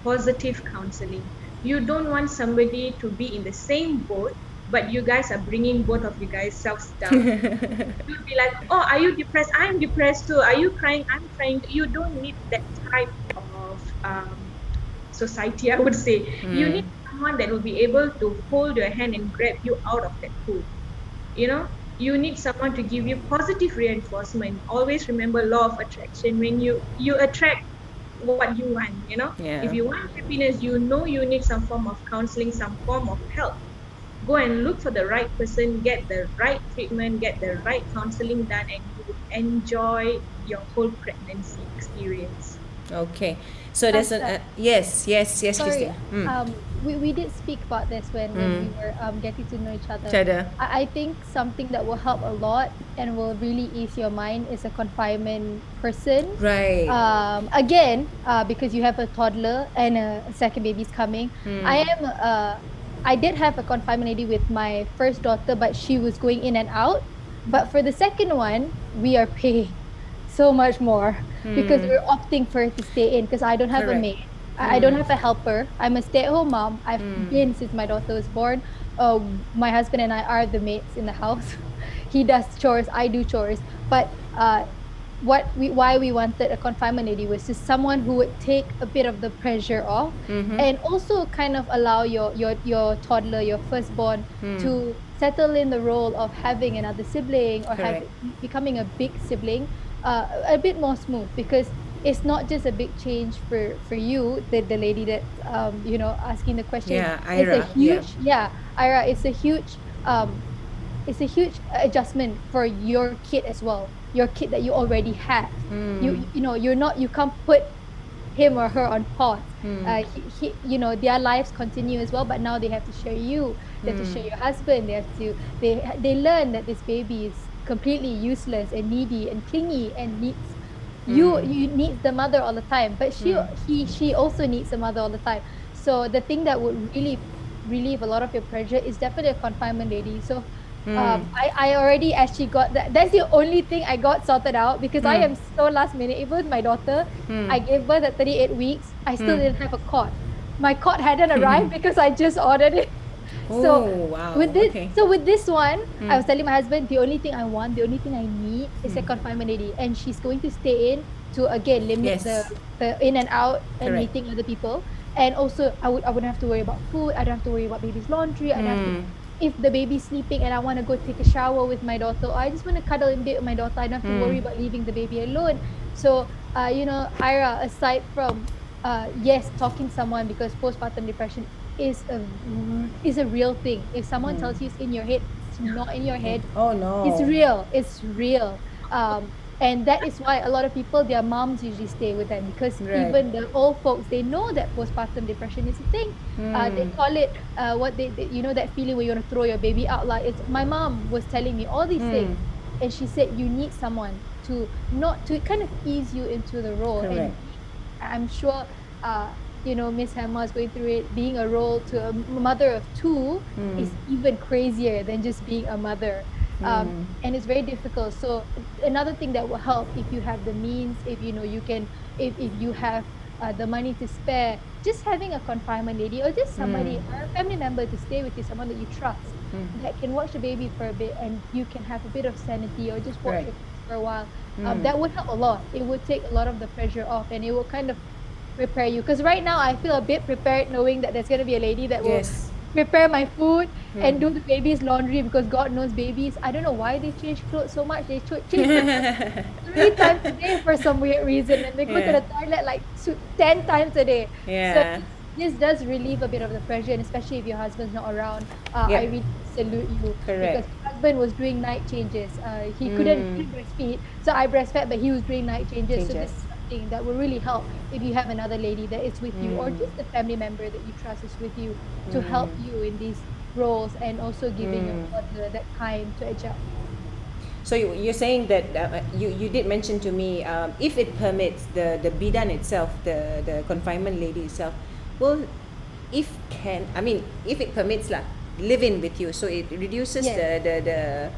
positive counseling. You don't want somebody to be in the same boat, but you guys are bringing both of you guys selves down. You'd be like, oh, are you depressed? I'm depressed too. Are you crying? I'm crying. You don't need that type of society, I would say. You need someone that will be able to hold your hand and grab you out of that pool. You need someone to give you positive reinforcement. Always remember law of attraction. When you attract what you want, Yeah. If you want happiness, you need some form of counseling, some form of help. Go and look for the right person, get the right treatment, get the right counseling done, and you will enjoy your whole pregnancy experience. Okay, so there's an yes, Sorry, Christina. we did speak about this when we were getting to know each other. I think something that will help a lot and will really ease your mind is a confinement person. Right. Again, because you have a toddler and a second baby's coming. I did have a confinement lady with my first daughter, but she was going in and out. But for the second one, we are paying so much more because we're opting for her to stay in because I don't have a Correct. maid. I don't have a helper. I'm a stay-at-home mom. I've been since my daughter was born. My husband and I are the maids in the house. He does chores, I do chores. But why we wanted a confinement lady was just someone who would take a bit of the pressure off and also kind of allow your toddler, your firstborn, to settle in the role of having another sibling or becoming a big sibling a bit more smooth, because it's not just a big change for you, the lady that asking the question. Yeah, Ira, It's a huge Ira, it's a huge adjustment for your kid as well, your kid that you already have. You can't put him or her on pause. Their lives continue as well, but now they have to share you, they have to share your husband, they learn that this baby is completely useless and needy and clingy and needs you need the mother all the time, but she also needs a mother all the time. So the thing that would really relieve a lot of your pressure is definitely a confinement lady. So I already actually got that. That's the only thing I got sorted out because I am so last minute. Even with my daughter, I gave birth at 38 weeks. I still didn't have a cot. My cot hadn't arrived because I just ordered it. So wow. with this, Okay. so with this one, I was telling my husband the only thing I want, the only thing I need is a confinement lady, and she's going to stay in to again limit Yes. the in and out and Correct. meeting other people. And also, I wouldn't have to worry about food. I don't have to worry about baby's laundry. I don't have to, if the baby's sleeping and I want to go take a shower with my daughter, or I just want to cuddle in bed with my daughter, I don't have to worry about leaving the baby alone. So, Ira, aside from yes, talking to someone, because postpartum depression is a real thing. If someone tells you it's in your head, it's not in your head. Oh no. It's real. It's real. And that is why a lot of people, their moms usually stay with them, because Right. even the old folks, they know that postpartum depression is a thing. They call it what they that feeling where you want to throw your baby out. Like, it's my mom was telling me all these things, and she said you need someone to not to kind of ease you into the role. Correct. And I'm sure Miss Hamma is going through it. Being a role to a mother of two is even crazier than just being a mother. And it's very difficult. So another thing that will help, if you have the means, if you can, if you have the money to spare, just having a confinement lady or just somebody, or a family member to stay with you, someone that you trust, that can watch the baby for a bit, and you can have a bit of sanity, or just watch Right. it for a while. That would help a lot. It would take a lot of the pressure off, and it will kind of prepare you. Because right now I feel a bit prepared, knowing that there's going to be a lady that will Yes. prepare my food and do the baby's laundry, because God knows babies, I don't know why they change clothes so much. They change clothes 3 times a day for some weird reason, and they go to Yeah. the toilet like 10 times a day. So Yeah. this does relieve a bit of the pressure, and especially if your husband's not around, I Yep. really salute you. Correct. Because my husband was doing night changes. He couldn't breastfeed, so I breastfed, but he was doing night changes. So this Changes. is something that will really help if you have another lady that is with you, or just a family member that you trust is with you, to help you in these roles, and also giving your partner that time to adjust. So you're saying that you did mention to me, if it permits, the bidan itself, the confinement lady itself, well, if it permits lah, live in with you, so it reduces Yes.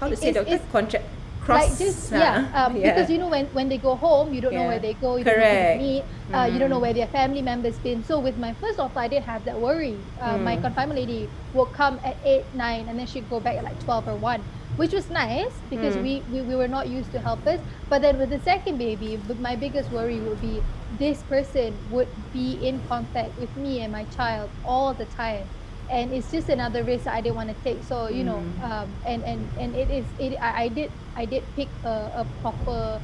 how to say, It's- doctor, it's contract cross, Like just because when they go home, you don't know Yeah. where they go, you don't know who Correct. they meet, you don't know where their family members been. So with my first daughter, I didn't have that worry. My confinement lady would come at 8, 9, and then she'd go back at like 12 or 1, which was nice because we were not used to helpers. But then with the second baby, my biggest worry would be this person would be in contact with me and my child all the time. And it's just another risk that I didn't want to take. So and I did pick a proper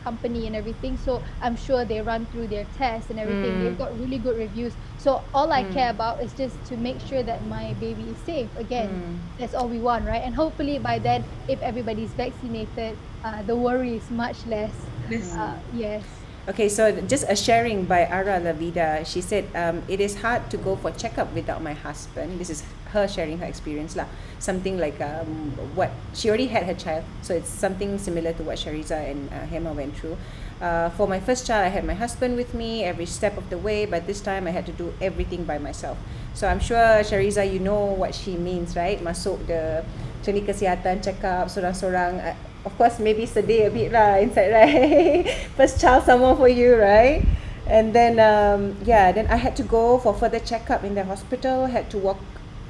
company and everything. So I'm sure they run through their tests and everything. They've got really good reviews. So all I care about is just to make sure that my baby is safe. Again, that's all we want, right? And hopefully by then, if everybody's vaccinated, the worry is much less. Yes. Yes. Okay, so just a sharing by Ara Lavida. She said, it is hard to go for checkup without my husband. This is her sharing her experience lah. Something like what she already had her child, so it's something similar to what Shariza and Hema went through. For my first child, I had my husband with me every step of the way, but this time I had to do everything by myself. So I'm sure Shariza, you know what she means, right? Masuk the klinik kesihatan, check up sorang-sorang. Of course, maybe sedih a bit lah inside, right? First child, someone for you, right? And then then I had to go for further checkup in the hospital. Had to walk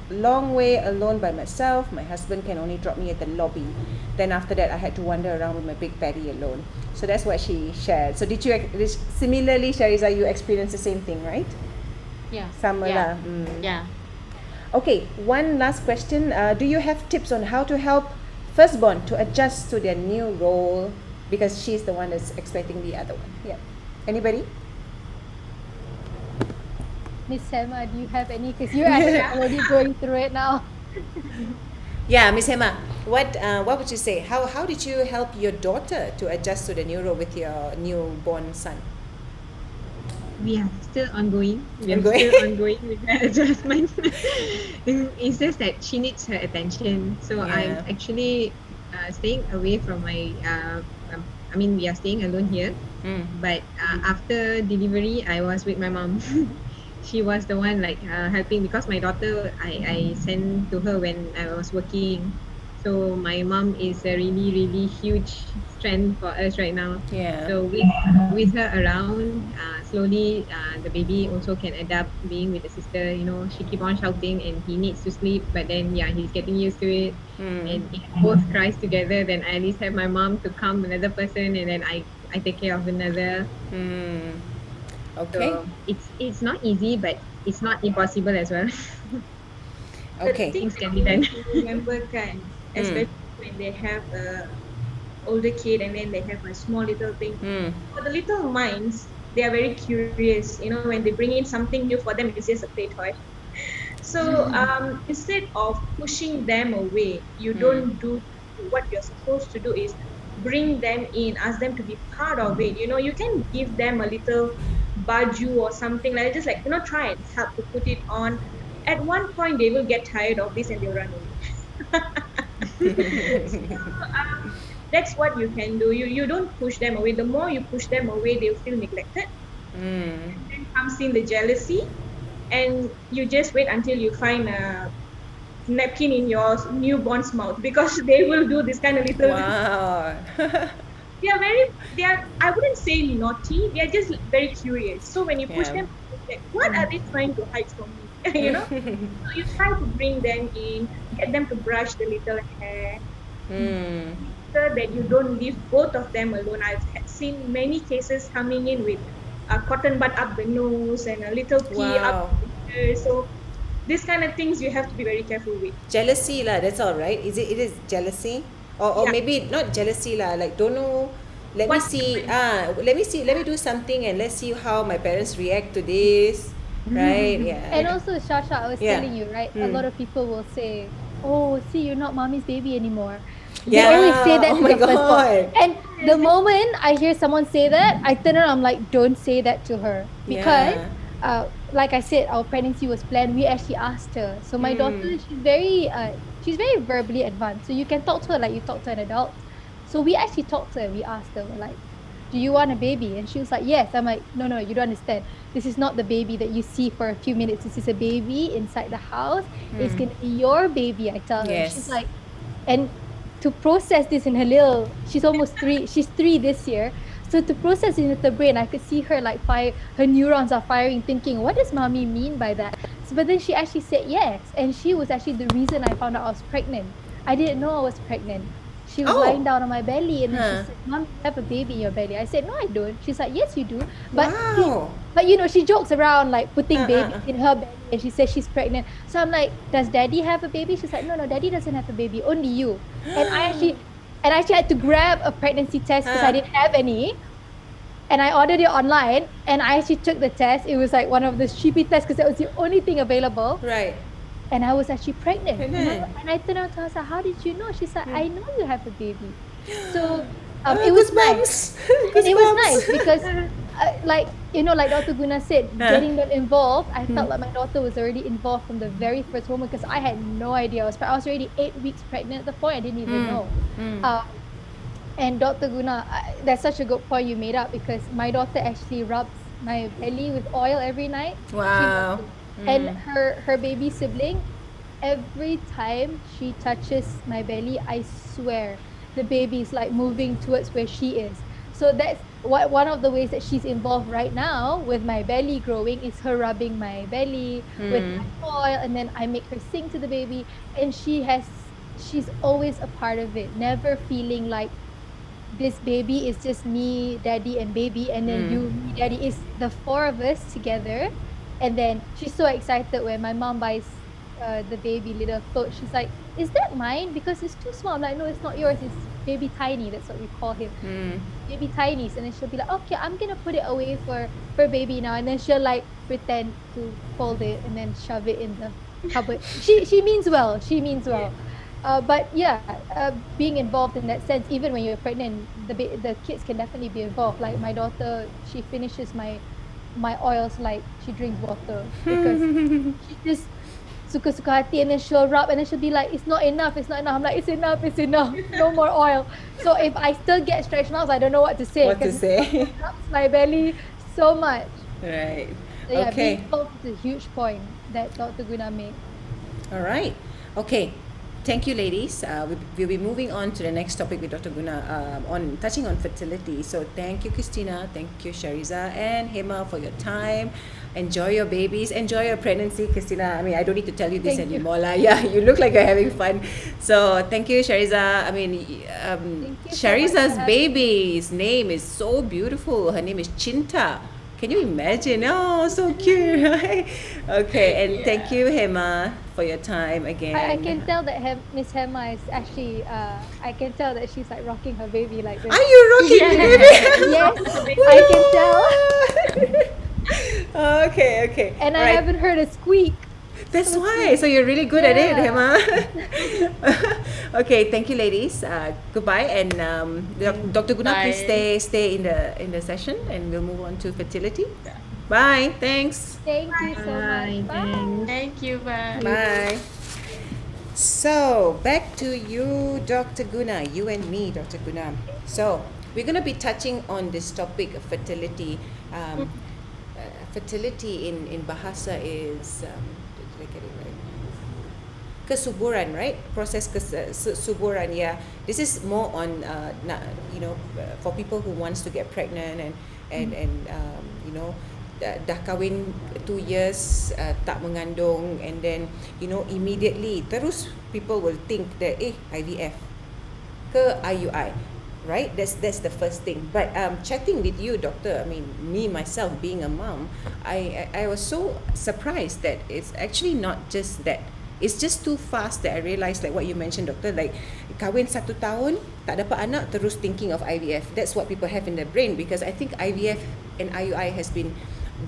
long way alone by myself. My husband can only drop me at the lobby. Then after that, I had to wander around with my big baddie alone. So that's what she shared. So did you similarly, Shariza, you experienced the same thing, right? Yeah. Sama lah. Yeah. Okay, one last question. Do you have tips on how to help firstborn to adjust to their new role, because she's the one that's expecting the other one? Yeah. Anybody? Miss Selma, do you have any? Because you're actually already going through it now. Yeah, Miss Hema, what would you say? How did you help your daughter to adjust to the new role with your newborn son? We are still ongoing. We are Ongoing. still ongoing with that adjustment. It's just that she needs her attention. So I'm Yeah. actually staying away from my. We are staying alone here. But after delivery, I was with my mom. She was the one helping, because my daughter I sent to her when I was working. So my mom is a really, really huge strength for us right now. Yeah. So with her around, slowly the baby also can adapt being with the sister. She keep on shouting and he needs to sleep, but then he's getting used to it. And if both cries together, then I at least have my mom to calm another person, and then I take care of another. Okay. So it's not easy, but it's not impossible as well. Okay. Things can be done. Remember kan, especially when they have a older kid and then they have a small little thing. For the little minds, they are very curious. When they bring in something new, for them it's just a play toy. So instead of pushing them away, you don't do what you're supposed to do is bring them in, ask them to be part of it. You can give them a little baju or something like that, just try and help to put it on. At one point they will get tired of this and they'll run away. So, That's what you can do. You don't push them away. The more you push them away, they'll feel neglected. Then comes in the jealousy, and you just wait until you find a napkin in your newborn's mouth, because they will do this kind of little. Wow. They are, I wouldn't say naughty. They are just very curious. So when you push Yeah. them, like, what are they trying to hide from me? you know. So you try to bring them in, get them to brush the little hair, so that you don't leave both of them alone. I've seen many cases coming in with a cotton bud up the nose and a little pea up Wow. the ear. So these kind of things you have to be very careful with. Jealousy lah, that's all right. It is jealousy? Or Yeah. maybe not jealousy lah, like don't know. Let me What see. happened? Let me do something and let's see how my parents react to this. Right? Yeah. And also, Shasha, I was Yeah. telling you, right? A lot of people will say, "Oh, see, you're not mommy's baby anymore." They Yeah. always say that Oh to my the firstborn. God. And the moment I hear someone say that, I turn around, I'm like, don't say that to her. Because, like I said, our pregnancy was planned. We actually asked her. So my daughter, she's very verbally advanced. So you can talk to her like you talk to an adult. So we actually talked to her. We asked her, we're like, do you want a baby? And she was like, yes. I'm like, no, you don't understand. This is not the baby that you see for a few minutes. This is a baby inside the house. It's going to be your baby, I tell her. Yes. She's like, and to process this in her she's almost 3, she's 3 this year. So to process it into the brain, I could see her like her neurons are firing, thinking, what does mommy mean by that? So, but then she actually said yes. And she was actually the reason I found out I was pregnant. I didn't know I was pregnant. She was lying down on my belly and then she said, Mom, you have a baby in your belly. I said, no, I don't. She's like, yes, you do. But Wow. but you know, she jokes around like putting babies in her belly and she says she's pregnant. So I'm like, does daddy have a baby? She's like, no, daddy doesn't have a baby, only you. And I actually had to grab a pregnancy test because I didn't have any. And I ordered it online and I actually took the test. It was like one of the cheapy tests because that was the only thing available. Right. And I was actually pregnant. Pregnant. And I turned around to her and said, how did you know? She's like, I know you have a baby. So Oh, it was goosebumps. nice. And it was nice because, like Dr. Guna said, getting them involved, I felt like my daughter was already involved from the very first moment because I had no idea I was pregnant. I was already 8 weeks pregnant at the point. I didn't even know. And Dr. Guna, that's such a good point you made up because my daughter actually rubs my belly with oil every night. Wow. And her baby sibling, every time she touches my belly, I swear the baby is like moving towards where she is. So that's one of the ways that she's involved right now with my belly growing is her rubbing my belly with my oil, and then I make her sing to the baby, and she's always a part of it, never feeling like this baby is just me, daddy, and baby, and then you, me, daddy. Is the 4 of us together. And then she's so excited when my mom buys the baby little float. She's like, is that mine? Because it's too small. I'm like, no, it's not yours. It's baby Tiny. That's what we call him. Baby Tinies. And then she'll be like, okay, I'm going to put it away for baby now. And then she'll like pretend to fold it and then shove it in the cupboard. She means well. She means well. But yeah, being involved in that sense, even when you're pregnant, the kids can definitely be involved. Like my daughter, she finishes my oils like she drinks water because she just suka-suka hati, and then she'll rub and then she'll be like, it's not enough. I'm like, it's enough, no more oil. So if I still get stretch marks, I don't know what to say. It rubs my belly so much. Right. So yeah, Okay. being involved is a huge point that Dr. Guna made. All right. Okay. Thank you, ladies. We'll be moving on to the next topic with Dr. Guna on touching on fertility. So thank you, Christina. Thank you, Shariza and Hema, for your time. Enjoy your babies. Enjoy your pregnancy, Christina. I mean, I don't need to tell you this Thank you. anymore. Lah. Yeah, you look like you're having fun. So thank you, Shariza. I mean, you so much Shariza's for having baby's name is so beautiful. Her name is Chinta. Can you imagine? Oh, so cute, right? Okay, and thank you, Hema, for your time again. I can tell that Miss Hema is actually, I can tell that she's like rocking her baby like this. Are you rocking the baby? Yes, I can tell. Okay. And I Alright. haven't heard a squeak. That's why. So you're really good at it, Yeah. Hema. Okay, thank you, ladies. Goodbye, and Dr. Guna, Bye. please stay in the session, and we'll move on to fertility. Bye. Thanks. Thank you so Bye, much. Bye. thanks. Thank you. Bye. Bye. So back to you, Dr. Guna, you and me, Dr. Guna. So we're going to be touching on this topic of fertility. Fertility in Bahasa is, did I get it right? Kesuburan, right? Proses kesuburan. Yeah, this is more on for people who wants to get pregnant and dah kahwin 2 years tak mengandung, and then immediately terus people will think that IVF ke IUI, right? That's the first thing. But chatting with you, doctor, I mean, me myself being a mom, I was so surprised that it's actually not just that. It's just too fast that I realised, like what you mentioned, doctor, like kahwin 1 tahun tak dapat anak terus thinking of IVF. That's what people have in their brain, because I think IVF and IUI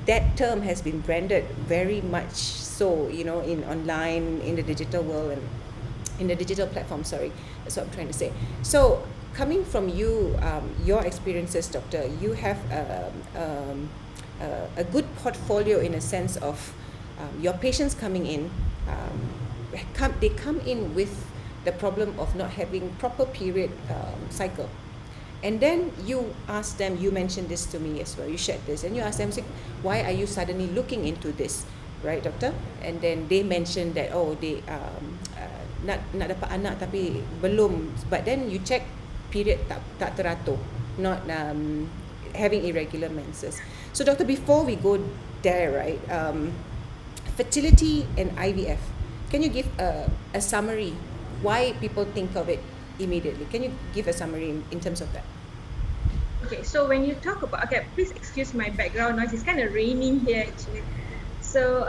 that term has been branded very much so, in online, in the digital world, and in the digital platform, sorry. That's what I'm trying to say. So coming from you, your experiences, doctor, you have a good portfolio in a sense of your patients coming in, they come in with the problem of not having proper period cycle. And then you ask them, you mentioned this to me as well, you shared this, and you ask them, why are you suddenly looking into this, right, doctor? And then they mentioned that, they nak dapat anak tapi belum, but then you check period tak teratur, not having irregular menses. So doctor, before we go there, right, fertility and IVF, can you give a summary why people think of it immediately? Can you give a summary in terms of that? Okay, so when you talk about, please excuse my background noise, it's kind of raining here actually. So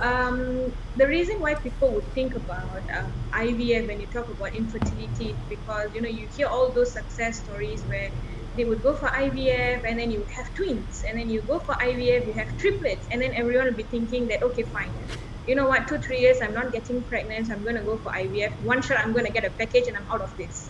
the reason why people would think about IVF when you talk about infertility, because you hear all those success stories where they would go for IVF and then you have twins, and then you go for IVF, you have triplets, and then everyone will be thinking that, okay, fine, you know what, 2-3 years I'm not getting pregnant, so I'm going to go for IVF. One shot, I'm going to get a package and I'm out of this,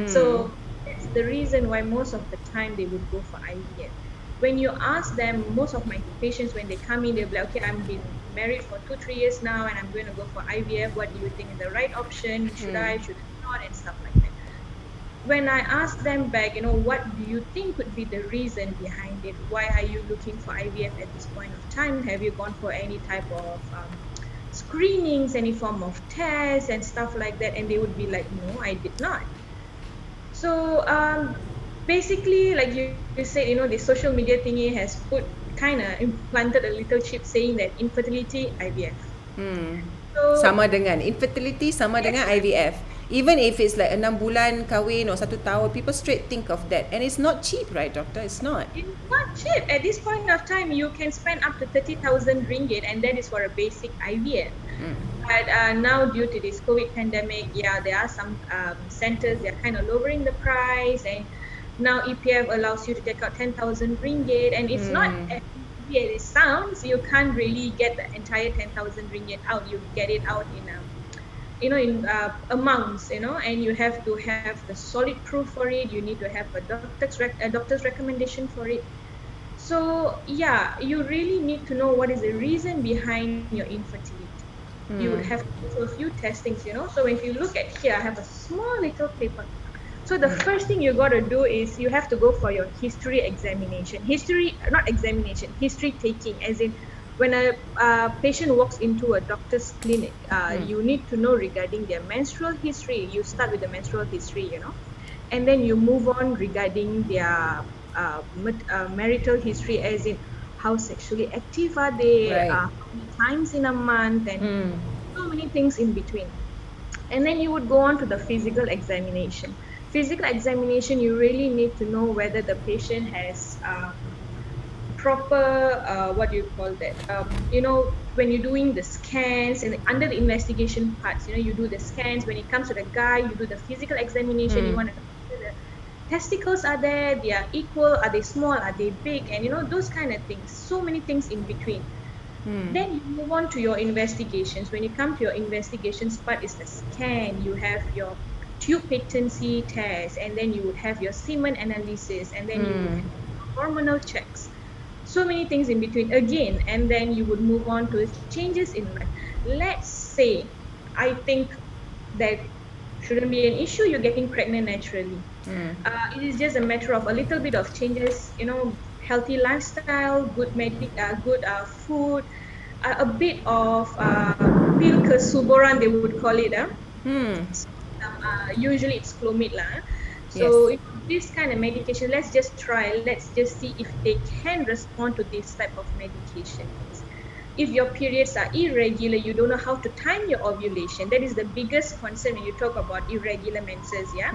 So that's the reason why most of the time they would go for IVF. When you ask them, most of my patients, when they come in, they'll be like, okay, I've been married for 2-3 years now and I'm going to go for IVF. What do you think is the right option? Should I not, and stuff like that. When I ask them back, what do you think could be the reason behind it? Why are you looking for IVF at this point of time? Have you gone for any type of screenings, any form of tests and stuff like that? And they would be like, no, I did not. So basically, like you said, the social media thingy has implanted a little chip saying that infertility, IVF. So, sama dengan infertility, sama dengan IVF. Even if it's like 6 bulan kahwin or 1 tahun, people straight think of that. And it's not cheap, right, doctor? It's not. It's not cheap. At this point of time, you can spend up to 30,000 ringgit, and that is for a basic IVF. But now, due to this COVID pandemic, there are some centers, they're kind of lowering the price, and now EPF allows you to take out 10,000 ringgit, and it's not as easy as it sounds. You can't really get the entire 10,000 ringgit out. You get it out in amounts, and you have to have the solid proof for it. You need to have a doctor's recommendation for it. So you really need to know what is the reason behind your infertility. You would have to do a few testings, So if you look at here, I have a small little paper. So the first thing you got to do is you have to go for your history examination. History taking, as in when a patient walks into a doctor's clinic, you need to know regarding their menstrual history. You start with the menstrual history, and then you move on regarding their marital history, as in how sexually active are they, Right. how many times in a month, and so many things in between. And then you would go on to the physical examination. Physical examination, you really need to know whether the patient has proper, what do you call that? When you're doing the scans and under the investigation parts, you do the scans. When it comes to the guy, you do the physical examination. You want to know whether the testicles are there, they are equal, are they small, are they big, and those kind of things. So many things in between. Then you move on to your investigations. When you come to your investigations part, is the scan. You have your tube patency test, and then you would have your semen analysis, and then you would have hormonal checks. So many things in between again, and then you would move on to changes in life. Let's say, I think That shouldn't be an issue. You're getting pregnant naturally. It is just a matter of a little bit of changes, healthy lifestyle, good food, a bit of pil kesuburan, they would call it. Usually it's clomid lah. So Yes. this kind of medication, let's just try. Let's just see if they can respond to this type of medications. If your periods are irregular, you don't know how to time your ovulation. That is the biggest concern when you talk about irregular menses. Yeah,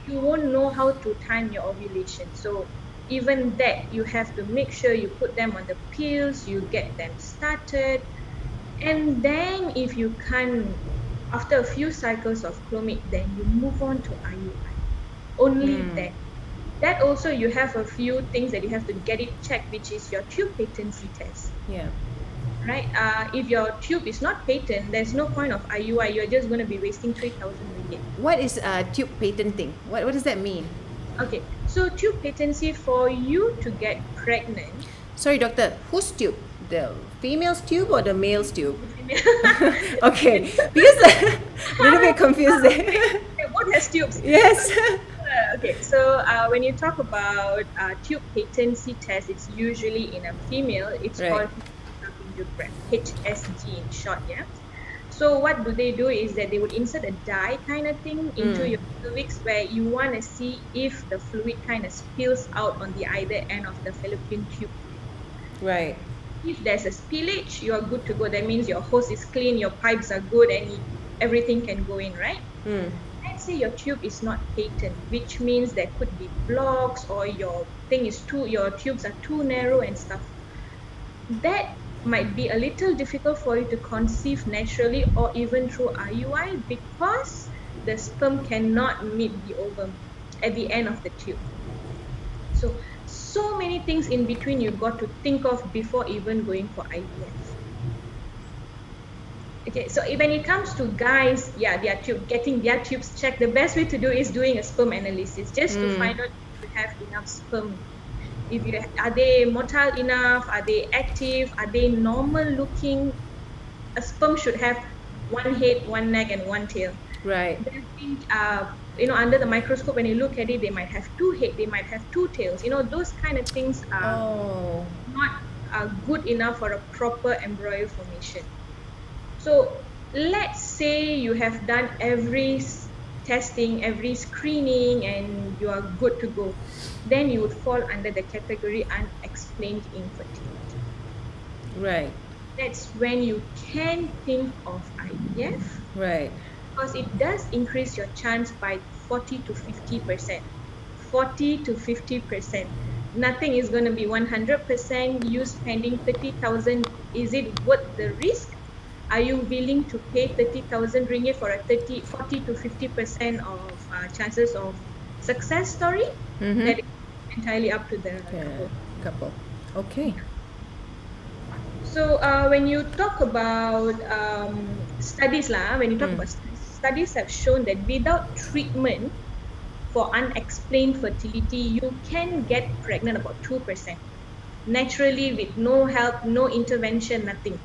you won't know how to time your ovulation. So even that, you have to make sure you put them on the pills, you get them started, and then if you can't, after a few cycles of clomid, then you move on to IUI. Only then. That also, you have a few things that you have to get it checked, which is your tube patency test. Yeah. Right? If your tube is not patent, there's no point of IUI. You're just going to be wasting 3,000 ringgit. What is tube patenting? What does that mean? Okay, so tube patency, for you to get pregnant. Sorry, doctor. Whose tube? The female's tube or the male's tube? Okay, because a little bit confused there. What has tubes? Yes. Okay, so when you talk about tube patency test, it's usually in a female. It's Right. called HSG in short, yeah. So what do they do is that they would insert a dye kind of thing into your cervix, where you want to see if the fluid kind of spills out on the either end of the fallopian tube. Right. If there's a spillage, you are good to go. That means your hose is clean, your pipes are good, and everything can go in, right? Let's say your tube is not patent, which means there could be blocks, or your tubes are too narrow and stuff. That might be a little difficult for you to conceive naturally or even through IUI, because the sperm cannot meet the ovum at the end of the tube. So many things in between you've got to think of before even going for IVF. Okay, so when it comes to guys, getting their tubes checked, the best way to do is doing a sperm analysis, just to find out if you have enough sperm. Are they motile enough? Are they active? Are they normal looking? A sperm should have one head, one neck, and one tail. Right. Then, under the microscope, when you look at it, they might have two heads, they might have two tails. Those kind of things are not good enough for a proper embryo formation. So let's say you have done every testing, every screening, and you are good to go. Then you would fall under the category unexplained infertility. Right. That's when you can think of IVF. Right. Because it does increase your chance by 40 to 50%. 40 to 50%. Nothing is going to be 100%. You spending 30,000, is it worth the risk? Are you willing to pay 30,000 ringgit for a 40 to 50% of chances of success story? That is entirely up to the couple. Okay. So when you talk about studies, studies have shown that without treatment for unexplained fertility, you can get pregnant about 2%. Naturally, with no help, no intervention, nothing.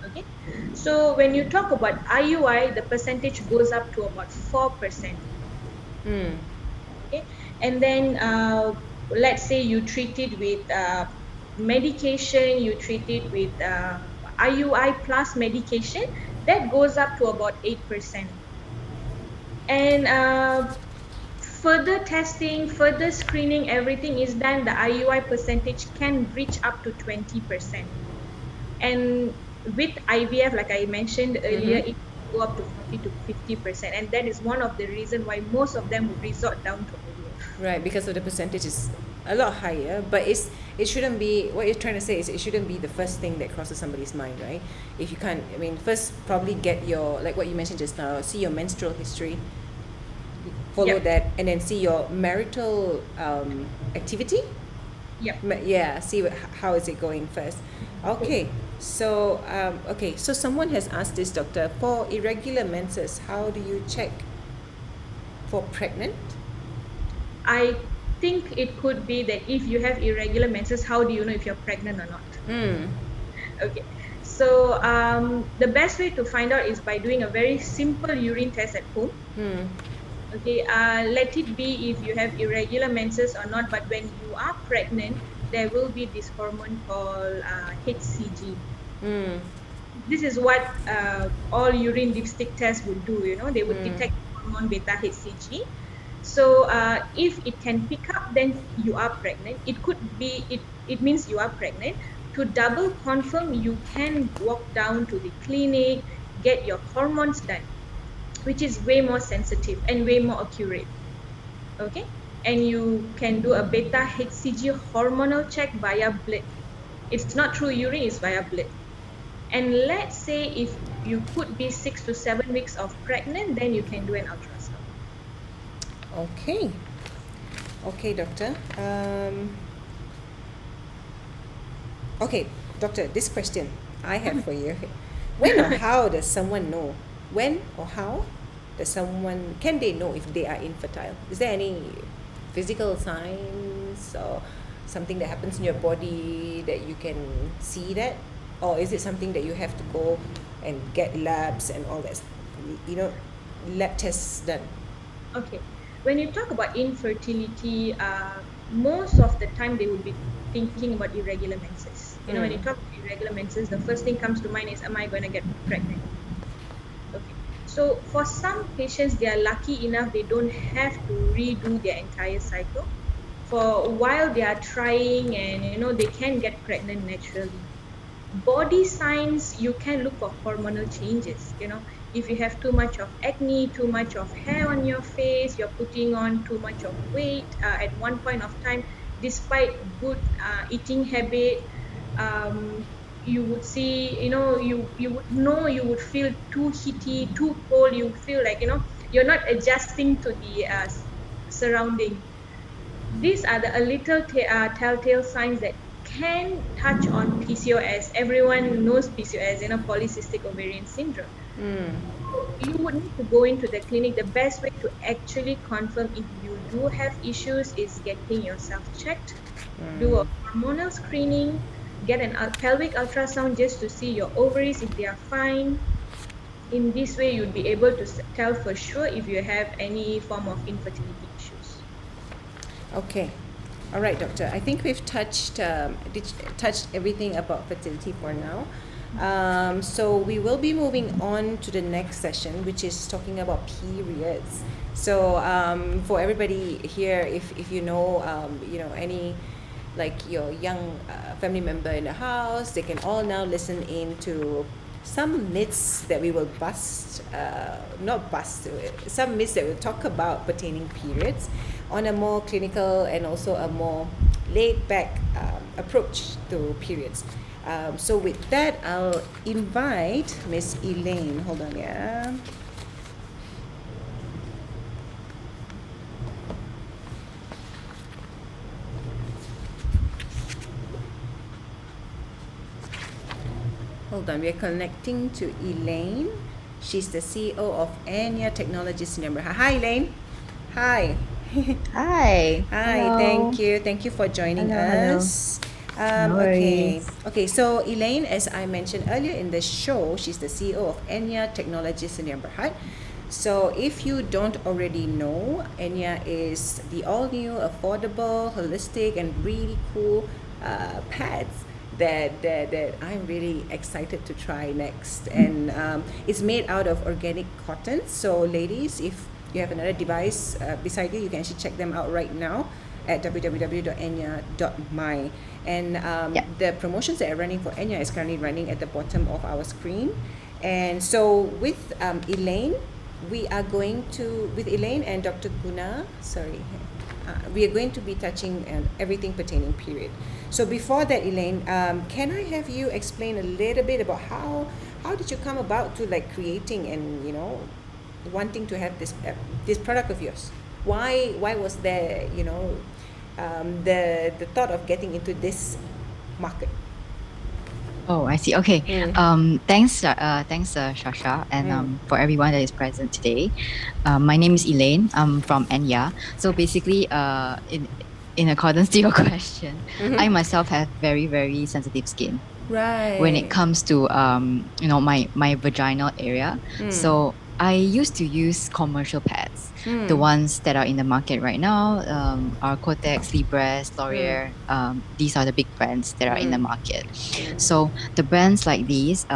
Okay. So when you talk about IUI, the percentage goes up to about 4%. Okay. And then let's say you treat it with medication, you treat it with IUI plus medication, that goes up to about 8%. And further testing, further screening, everything is done, the IUI percentage can reach up to 20%. And with IVF, like I mentioned earlier, it will go up to 40 to 50%. And that is one of the reasons why most of them would resort down to IVF. Right, because of the percentage is a lot higher, but it shouldn't be, what you're trying to say is it shouldn't be the first thing that crosses somebody's mind, right? If you can't, first probably get your, like what you mentioned just now, see your menstrual history, follow that, and then see your marital activity. Yeah, see how is it going first. Okay, so so someone has asked this, doctor, for irregular menses, how do you check for pregnant? I think it could be that if you have irregular menses, how do you know if you're pregnant or not? Okay, So the best way to find out is by doing a very simple urine test at home. Okay, let it be if you have irregular menses or not, but when you are pregnant, there will be this hormone called HCG. This is what all urine dipstick tests would do, they would detect hormone beta HCG. So if it can pick up, then you are pregnant. It could be, it means you are pregnant. To double confirm, you can walk down to the clinic, get your hormones done, which is way more sensitive and way more accurate. Okay, and you can do a beta HCG hormonal check via blood. It's not through urine, it's via blood. And let's say if you could be 6 to 7 weeks of pregnant, then you can do an ultrasound. Okay, doctor. Okay, doctor, this question I have for you. When or how does someone know? When or how can they know if they are infertile? Is there any physical signs or something that happens in your body that you can see that? Or is it something that you have to go and get labs and all that, lab tests done? Okay, when you talk about infertility, most of the time they would be thinking about irregular menses. When you talk about irregular menses, the first thing comes to mind is, am I going to get pregnant? Okay, so for some patients, they are lucky enough they don't have to redo their entire cycle. For while they are trying, and they can get pregnant naturally. Body signs, you can look for hormonal changes. If you have too much of acne, too much of hair on your face, you're putting on too much of weight at one point of time, despite good eating habit, you would see, you would feel too heaty, too cold, you feel like, you're not adjusting to the surrounding. These are the little telltale signs that can touch on PCOS. Everyone knows PCOS, polycystic ovarian syndrome. You would need to go into the clinic. The best way to actually confirm if you do have issues is getting yourself checked, do a hormonal screening, get an pelvic ultrasound just to see your ovaries if they are fine. In this way, you'd be able to tell for sure if you have any form of infertility issues. Okay. All right, doctor. I think we've touched everything about fertility for now. So we will be moving on to the next session, which is talking about periods. So for everybody here, if you know any like your young family member in the house, they can all now listen in to some myths that we will some myths that we'll talk about pertaining periods on a more clinical and also a more laid back approach to periods. So with that, I'll invite Miss Elaine. Hold on, yeah. Hold on, we're connecting to Elaine. She's the CEO of Anya Technologies in Berhad. Hi, Elaine. Hi. Hi. Hi, Hello. thank you for joining Hello. us. No Okay. worries. Okay, so Elaine, as I mentioned earlier in the show, she's the CEO of Anya Technologies in Berhad. So if you don't already know, Anya is the all-new, affordable, holistic, and really cool pads that I'm really excited to try next. And it's made out of organic cotton. So ladies, if you have another device beside you, you can actually check them out right now at www.enya.my. And the promotions that are running for Enya is currently running at the bottom of our screen. And so with Elaine, with Elaine and Dr. Guna, we are going to be touching everything pertaining period. So before that, Elaine, can I have you explain a little bit about how did you come about to like creating and wanting to have this product of yours? Why was there the thought of getting into this market? Oh, I see. Okay. Thanks, Shasha, and for everyone that is present today. My name is Elaine. I'm from Enya. So basically, in accordance to your question, I myself have very, very sensitive skin. Right. when it comes to my vaginal area. So I used to use commercial pads, the ones that are in the market right now, are Kotex, Libres, Laurier. These are the big brands that are in the market. So the brands like these,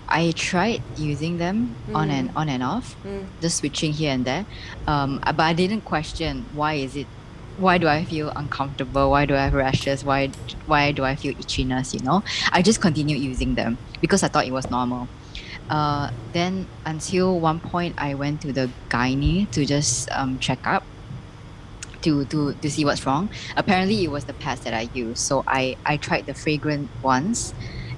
I tried using them on and off, just switching here and there. But I didn't question why do I feel uncomfortable? Why do I have rashes? Why do I feel itchiness? I just continued using them because I thought it was normal. Then until one point, I went to the gynae to just check up to see what's wrong. Apparently, it was the pads that I used. So I tried the fragrant ones,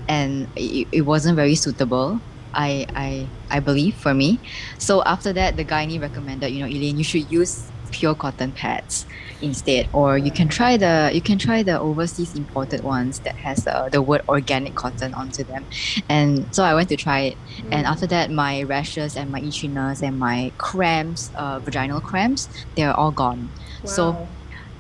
and it wasn't very suitable. I believe for me. So after that, the gynae recommended, Elaine, you should use pure cotton pads instead, or you can try the overseas imported ones that has the word organic cotton onto them. And so I went to try it, and after that, my rashes and my itchiness and my cramps, vaginal cramps, they're all gone. So Wow.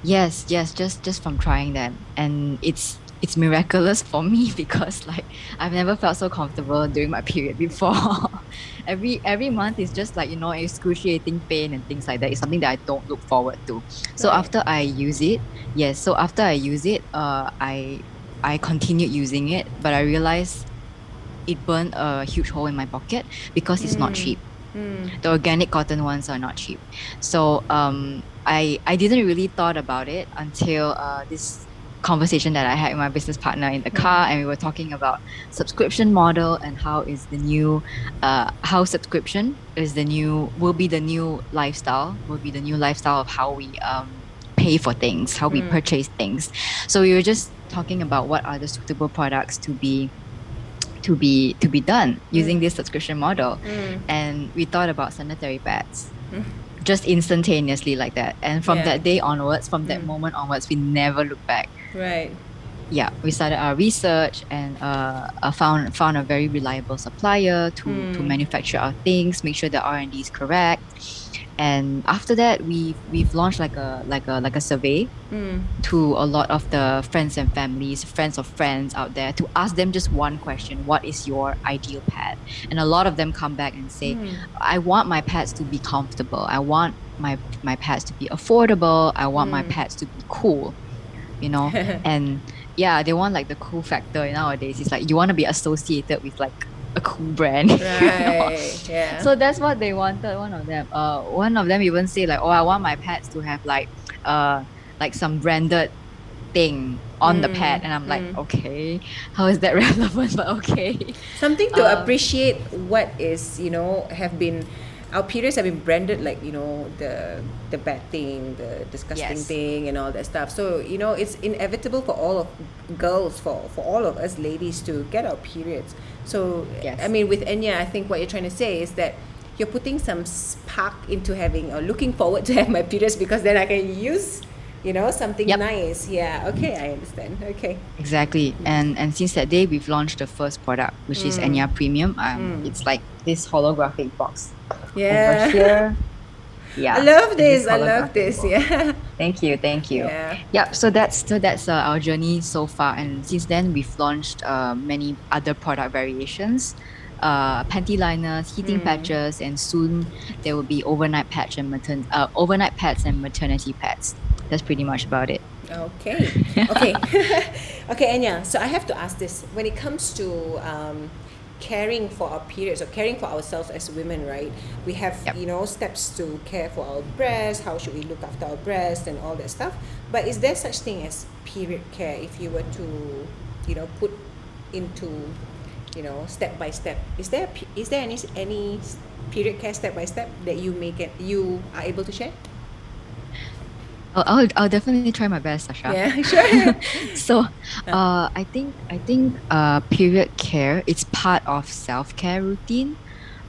yes, just from trying them, and it's miraculous for me because like I've never felt so comfortable during my period before. Every month is just like excruciating pain and things like that. It's something that I don't look forward to. So Right. after I use it, yes. So after I use it, I continued using it, but I realized it burned a huge hole in my pocket because it's not cheap. The organic cotton ones are not cheap. So I didn't really thought about it until this conversation that I had with my business partner in the car, and we were talking about subscription model and how subscription will be the new lifestyle, of how we pay for things, how we purchase things. So we were just talking about what are the suitable products to be done using this subscription model. And we thought about sanitary pads just instantaneously like that. And from Yeah. that day onwards, from that moment onwards, we never looked back. Right. Yeah, we started our research and found a very reliable supplier to manufacture our things, make sure the R&D is correct. And after that, we've launched like a survey to a lot of the friends and families, friends of friends out there, to ask them just one question: what is your ideal pad? And a lot of them come back and say, I want my pads to be comfortable, I want my pads to be affordable, I want my pads to be cool, and yeah, they want like the cool factor nowadays. It's like you want to be associated with like a cool brand. Right. Yeah. So that's what they wanted. One of them even say like, oh, I want my pads to have like some branded thing on the pad. And I'm like, okay, how is that relevant? But okay. Something to appreciate what is, have been, our periods have been branded like, the bad thing, the disgusting Yes. thing and all that stuff. So, it's inevitable for all of girls, for all of us ladies to get our periods. So, Yes. I mean, with Enya, I think what you're trying to say is that you're putting some spark into having or looking forward to have my periods, because then I can use, something Yep. nice. Yeah. Okay. I understand. Okay. Exactly. And since that day, we've launched the first product, which is Enya Premium. It's like this holographic box Yeah. over here. Yeah, I love this. this I love holographic this. box. Yeah. Thank you. Yeah. Yep. So that's our journey so far, and since then we've launched many other product variations, panty liners, heating patches, and soon there will be overnight pads and maternity pads. That's pretty much about it. Okay. Okay. Okay, Anya. So I have to ask this. When it comes to caring for our periods or caring for ourselves as women, right? We have, Yep. steps to care for our breasts. How should we look after our breasts and all that stuff? But is there such thing as period care if you were to, put into, step by step? Is there any period care step by step that you are able to share? I'll definitely try my best, Sasha. Yeah, sure. So, I think period care, it's part of self-care routine.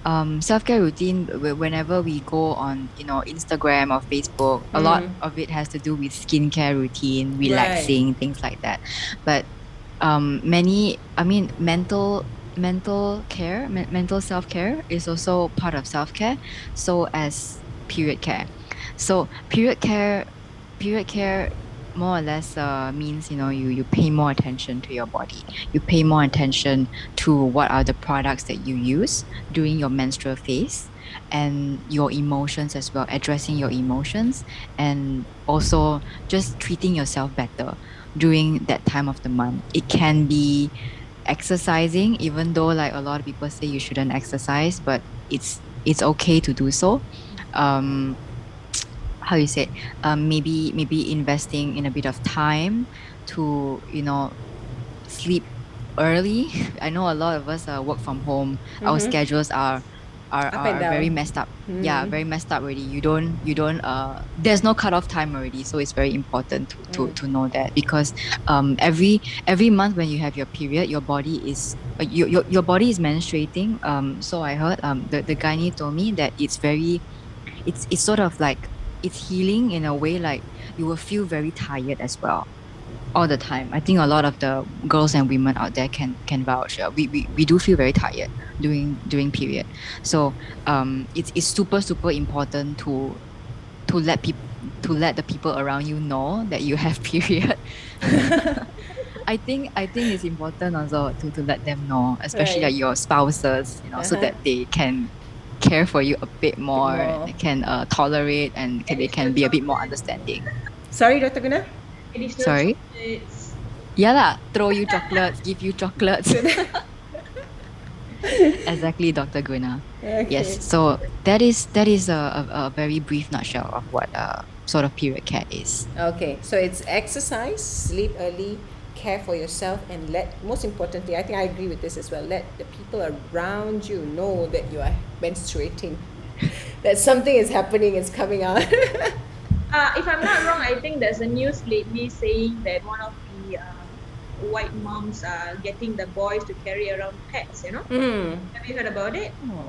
Self-care routine, whenever we go on Instagram or Facebook, a lot of it has to do with skincare routine, relaxing, things like that. But mental self-care is also part of self-care, so as period care. So period care more or less means, you pay more attention to your body. You pay more attention to what are the products that you use during your menstrual phase, and your emotions as well, addressing your emotions, and also just treating yourself better during that time of the month. It can be exercising, even though like a lot of people say you shouldn't exercise, but it's okay to do so. Um, how you say, maybe investing in a bit of time to sleep early. I know a lot of us work from home. Our schedules Up and are very down. messed up. Yeah, very messed up already. You don't there's no cutoff time already. So it's very important to know that, because every month when you have your period, your body is your body is menstruating. So I heard the gynae told me that it's sort of like it's healing in a way, like you will feel very tired as well all the time. I think a lot of the girls and women out there can vouch. We do feel very tired during period. So it's super important to let the people around you know that you have period. I think it's important also to let them know, especially Right. like your spouses, so Uh-huh. that they can care for you a bit Bit more. more. They can tolerate, and they Additional can be a bit more chocolate, understanding. Sorry, Dr. Guna? additional Sorry. chocolates. Yeah lah, throw you chocolates, give you chocolates. Exactly, Dr. Guna. Yes. Okay. So that is a very brief nutshell of what sort of period care is. Okay, so it's exercise, sleep early, care for yourself, and most importantly, I think I agree with this as well, let the people around you know that you are menstruating, that something is happening, it's coming out. If I'm not wrong, I think there's a news lately saying that one of the white moms are getting the boys to carry around pets. Mm. Have you heard about it? Oh,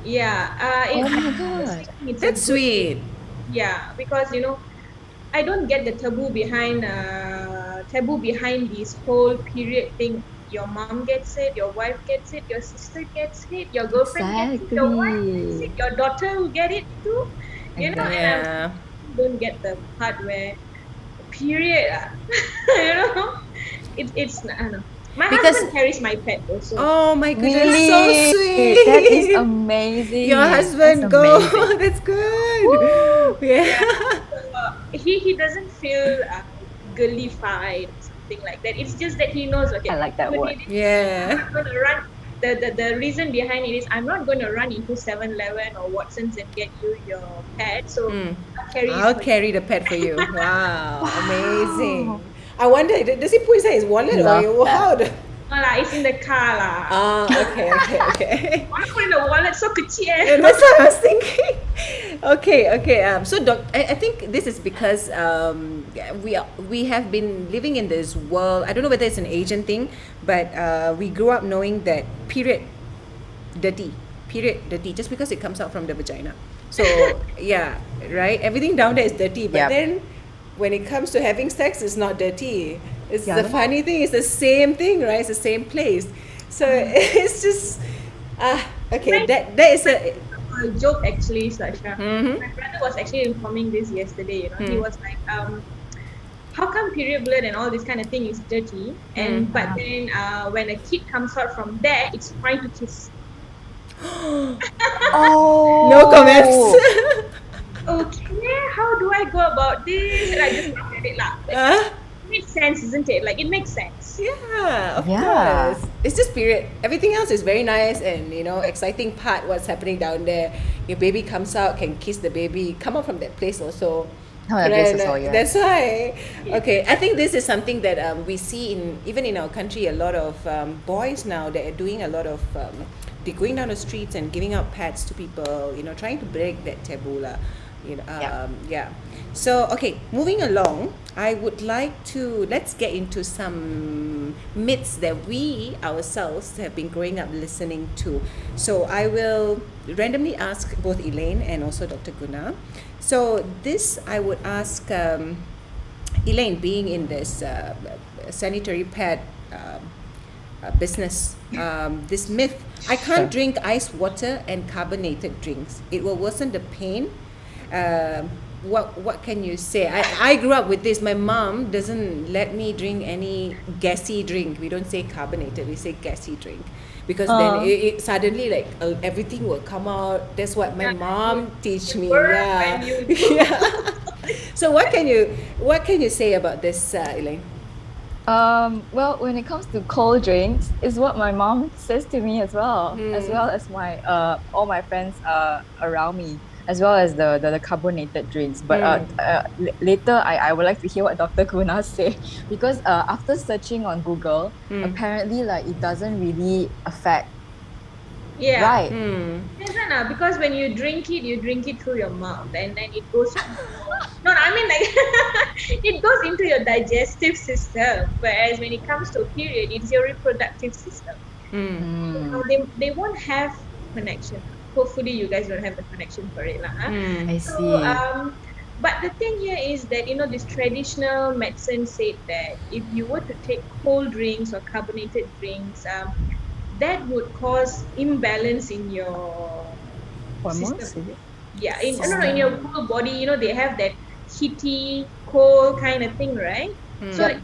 Yeah. oh my I god. think it's a That's good sweet. thing. Yeah, because I don't get the taboo behind this whole period thing. Your mom gets it, your wife gets it, your sister gets it, your girlfriend gets it, your wife gets it, Exactly. your daughter will get it too. And I Yeah. don't get the part where period. It's I don't know. My Because husband carries my pet also. oh my goodness, so Really? That is sweet. Your amazing. That's husband go. amazing. That's good. Woo! Yeah. Yeah. He doesn't feel girlified or something like that. It's just that he knows, okay, I like that you word. need it. I'm Yeah. not going to run. The reason behind it is I'm not going to run into 7-Eleven or Watsons and get you your pet. So I'll carry it I'll for you. carry the pet for you. Wow, amazing. Wow. I wonder, does he put inside his wallet Love or that. how? No lah, it's in the car lah. Okay. Why put in the wallet so kecil? And that's what I was thinking. Okay. So, I think this is because we have been living in this world. I don't know whether it's an Asian thing, but we grew up knowing that dirty, just because it comes out from the vagina. So yeah, right. Everything down there is dirty, but Yep. then when it comes to having sex, it's not dirty. It's Yeah. the funny thing. It's the same thing, right? It's the same place. So it's just okay. That is a A joke actually, Sasha. Mhm. My brother was actually informing this yesterday. He was like, how come period blood and all this kind of thing is dirty, and but then when a kid comes out from there, it's fine to kiss. Oh. no comments. Okay, how do I go about this? And I just looked at it lah. It makes sense, isn't it? Like, it makes sense. Yeah, of Yeah. course. It's just period. Everything else is very nice and exciting part. What's happening down there? Your baby comes out, can kiss the baby, come out from that place also. Oh, that place Correct. also, yeah. That's why. Okay, I think this is something that we see even in our country. A lot of boys now, they are doing a lot of they're going down the streets and giving out pads to people. Trying to break that taboo lah. Yeah. So okay, moving along, I would like to let's get into some myths that we ourselves have been growing up listening to. So I will randomly ask both Elaine and also Dr. Guna. So this I would ask Elaine, being in this sanitary pad business, this myth: I can't drink ice water and carbonated drinks. It will worsen the pain. what can you say? I grew up with this. My mom doesn't let me drink any gassy drink. We don't say carbonated, we say gassy drink, because then it suddenly like everything will come out. That's what my mom teach me. Yeah. Yeah. So what can you say about this, Elaine? Well, when it comes to cold drinks, is what my mom says to me as well as my all my friends around me, as well as the carbonated drinks. But later, I would like to hear what Dr. Kuna say, because after searching on Google, apparently like it doesn't really affect. Yeah. Right. Yes, because when you drink it through your mouth, and then it goes. No, I mean like it goes into your digestive system. Whereas when it comes to a period, it's your reproductive system. So they won't have connection. Hopefully, you guys don't have the connection for it, lah. I see. So, but the thing here is that this traditional medicine said that if you were to take cold drinks or carbonated drinks, that would cause imbalance in your Hormones? system. Yeah, in your whole body. They have that heaty, cold kind of thing, right? So it's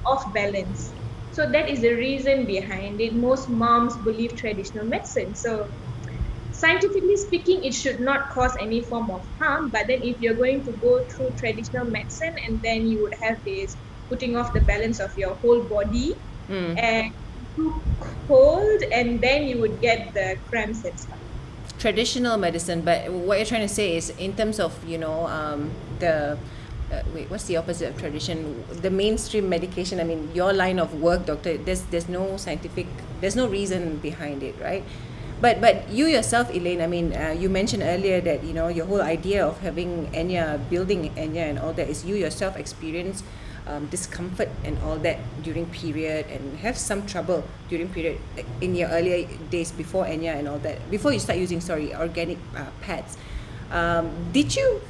off balance. So that is the reason behind it. Most moms believe traditional medicine. So scientifically speaking, it should not cause any form of harm. But then if you're going to go through traditional medicine, and then you would have this putting off the balance of your whole body, and too cold, and then you would get the cramps and stuff. Traditional medicine, but what you're trying to say is in terms of the what's the opposite of tradition? The mainstream medication. I mean, your line of work, doctor. There's no scientific. There's no reason behind it, right? But you yourself, Elaine. I mean, you mentioned earlier that your whole idea of having Enya, building Enya, and all that is you yourself experience discomfort and all that during period, and have some trouble during period in your earlier days before Enya and all that, before you start using organic pads. Did you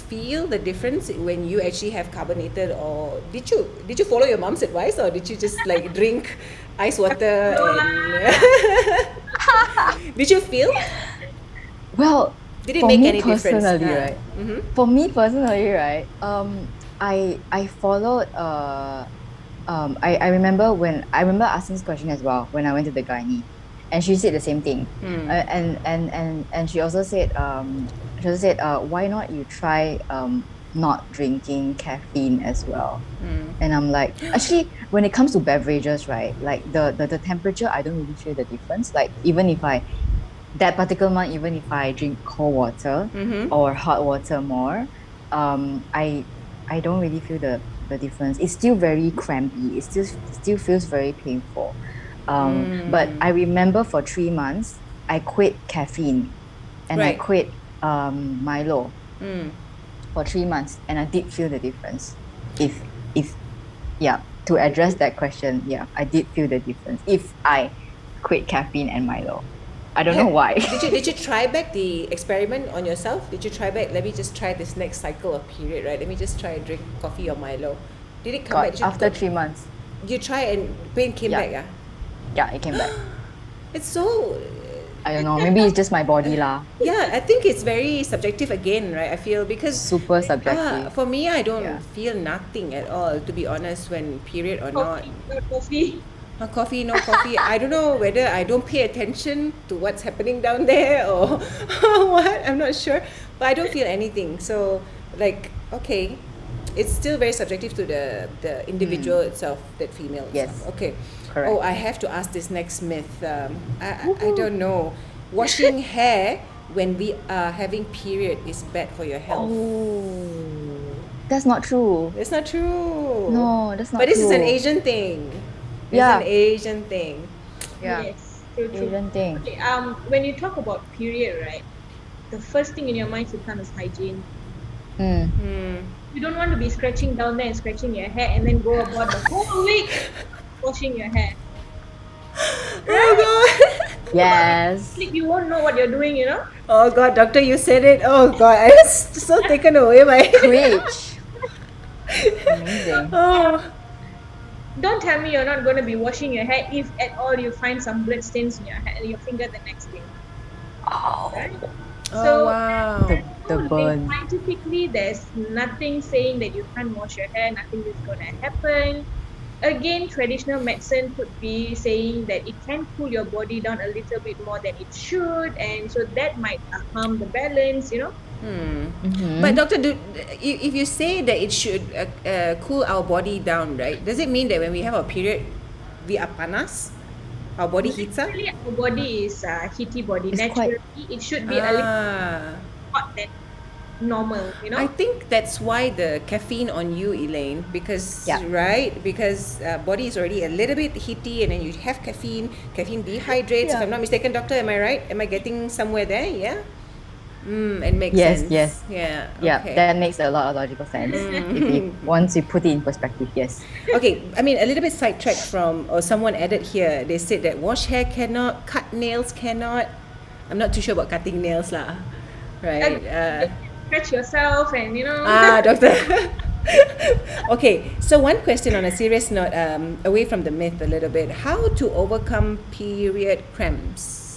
feel the difference when you actually have carbonated, or did you follow your mom's advice, or did you just like drink ice water and did you feel? Well, did it make any difference? Right? For me personally, right? I followed I remember asking this question as well when I went to the gynae, and she said the same thing. And she also said why not you try not drinking caffeine as well. And I'm like, actually when it comes to beverages, right, like the temperature, I don't really feel the difference. Like even if that particular month, even if I drink cold water or hot water more, I don't really feel the difference. It's still very crampy. It still feels very painful. But I remember for 3 months, I quit caffeine, and I quit Milo for 3 months, and I did feel the difference. To address that question, I did feel the difference if I quit caffeine and Milo. I don't know why. Did you try back the experiment on yourself? Did you try back? Let me just try this next cycle of period, right? Let me just try and drink coffee or Milo. Did it come back? After 3 months. You try and pain came back, yeah? Yeah, it came back. It's so. I don't know. Maybe it's just my body lah. Yeah, I think it's very subjective again, right? I feel because super subjective. For me, I don't feel nothing at all, to be honest, when period or not. Coffee. Coffee, no coffee. I don't know whether I don't pay attention to what's happening down there or what. I'm not sure. But I don't feel anything. So, like, okay. It's still very subjective to the individual itself, that female itself. Okay. Correct. Oh, I have to ask this next myth. I don't know. Washing hair when we are having period is bad for your health. Oh, that's not true. It's not true. No, that's not true. But this true. is an Asian thing. It's an Asian thing. Yeah. Yes, true. Asian thing. Okay, when you talk about period, right, the first thing in your mind should come is hygiene. You don't want to be scratching down there and scratching your hair and then go about the whole week washing your hair. Oh God. Yes. You won't know what you're doing, you know? Oh God, doctor, you said it. Oh God, I was so taken away by Preach. Amazing. Oh. Don't tell me you're not going to be washing your hair if at all you find some blood stains in your finger the next day. Oh. Right? Oh, So wow. burn. scientifically, there's nothing saying that you can't wash your hair, nothing is going to happen. Again, traditional medicine could be saying that it can cool your body down a little bit more than it should, and so that might harm the balance, you know. But doctor, if you say that it should cool our body down, right? Does it mean that when we have our period, we are panas? Our body heats up? Naturally, our body is a heaty body. It's Naturally, it should be a little Ah. hot than normal, you know. I think that's why the caffeine on you, Elaine, because Yeah. right, because body is already a little bit heaty, and then you have caffeine. Caffeine dehydrates. If I'm not mistaken, doctor, am I right? Am I getting somewhere there? Yeah. It makes Yes, sense. yes. Yeah. Yeah, Okay. that makes a lot of logical sense. Once you put it in perspective, yes. Okay, I mean a little bit sidetracked from, or someone added here. They said that wash hair cannot, cut nails cannot. I'm not too sure about cutting nails lah. Right. Stretch yourself, and you know. Doctor. Okay, so one question on a serious note, away from the myth a little bit. How to overcome period cramps?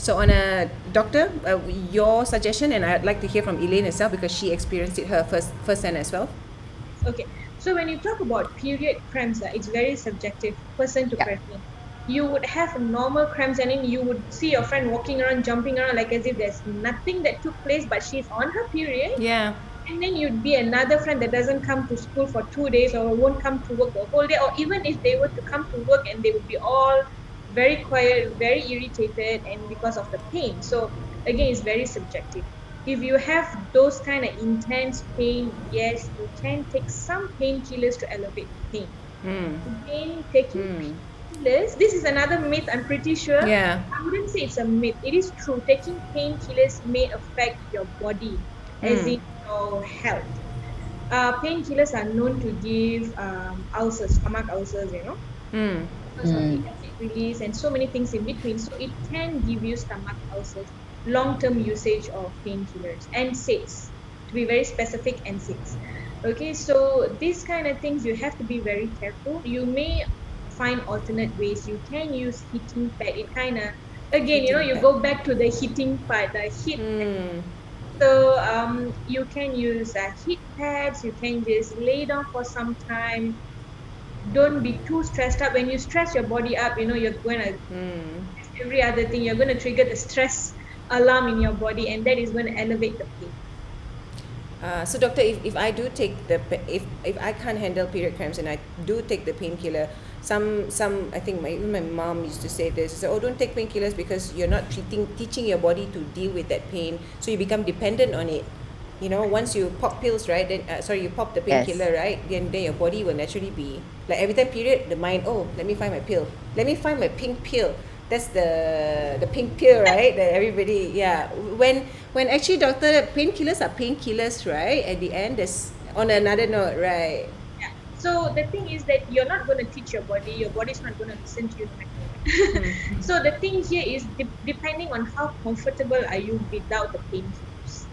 So on a doctor, your suggestion, and I'd like to hear from Elaine herself because she experienced it her firsthand as well. Okay, so when you talk about period cramps, it's very subjective, person to person. You would have normal cramps, and then you would see your friend walking around, jumping around like as if there's nothing that took place, but she's on her period. Yeah. And then you'd be another friend that doesn't come to school for 2 days or won't come to work the whole day, or even if they were to come to work and they would be all very quiet, very irritated, and because of the pain. So again, it's very subjective. If you have those kind of intense pain, yes, you can take some painkillers to elevate the pain. Again, taking painkillers, this is another myth, I'm pretty sure. Yeah. I wouldn't say it's a myth. It is true. Taking painkillers may affect your body, as in your health. Painkillers are known to give ulcers, stomach ulcers, you know. Because of the acid release and so many things in between. So it can give you stomach ulcers, long-term usage of painkillers, and NSAIDs, to be very specific, NSAIDs. Okay, so these kind of things you have to be very careful. You may find alternate ways. You can use heating pad. It kind of, again, you know, you go back to the heating part, the heat. So you can use heat pads. You can just lay down for some time. Don't be too stressed up. When you stress your body up, you know, you're going to every other thing, you're going to trigger the stress alarm in your body, and that is going to elevate the pain. So doctor, if I do take if I can't handle period cramps and I do take the painkiller, some I think even my mom used to say this. So, don't take painkillers because you're not teaching your body to deal with that pain, so you become dependent on it. You know, once you pop pills, right? Then you pop the painkiller, right? Then your body will naturally be like every time period, the mind, let me find my pill. Let me find my pink pill. That's the pink pill, right? That everybody, When actually, doctor, painkillers are painkillers, right? At the end, there's on another note, right? Yeah. So the thing is that you're not going to teach your body. Your body's not going to listen to you. So the thing here is depending on how comfortable are you without the painkillers.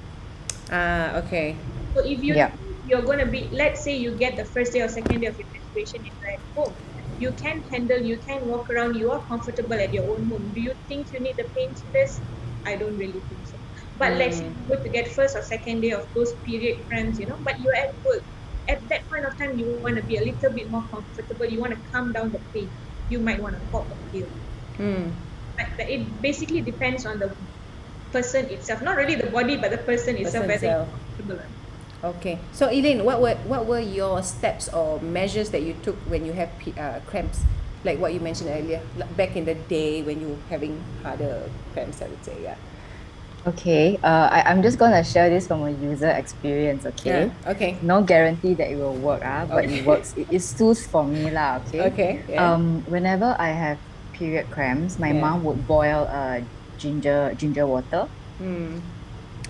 Okay. So if you're going to be, let's say you get the first day or second day of your menstruation and you're at home, you can handle, you can walk around, you are comfortable at your own home. Do you think you need the painkillers? I don't really think so. But let's say you go to get first or second day of those period cramps, you know, but you're at work. At that point of time, you want to be a little bit more comfortable. You want to calm down the pain. You might want to pop a pill. But it basically depends on the person itself, not really the body, but the person itself, whether you're comfortable. Okay. So Elaine, what were your steps or measures that you took when you have cramps, like what you mentioned earlier, back in the day when you were having harder cramps? I would say, Okay, I'm just gonna share this from a user experience. Okay. Yeah. Okay. No guarantee that it will work, but it works. It suits for me lah. Okay. Okay. Yeah. Whenever I have period cramps, my mom would boil ginger water.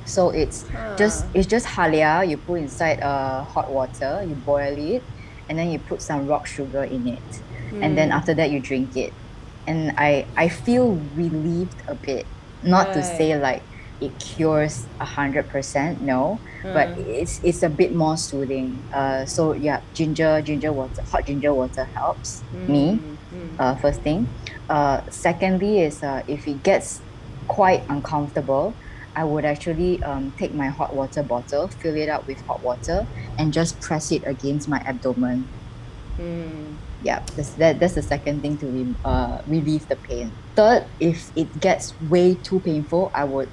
So it's just halia. You put inside hot water. You boil it, and then you put some rock sugar in it, and then after that you drink it, and I feel relieved a bit. Not to say like it cures 100%, no, but it's a bit more soothing. So yeah, ginger water, hot ginger water helps me. First thing. Secondly is if it gets quite uncomfortable, I would actually take my hot water bottle, fill it up with hot water, and just press it against my abdomen. Yeah, that's the second thing to relieve the pain. Third, if it gets way too painful, I would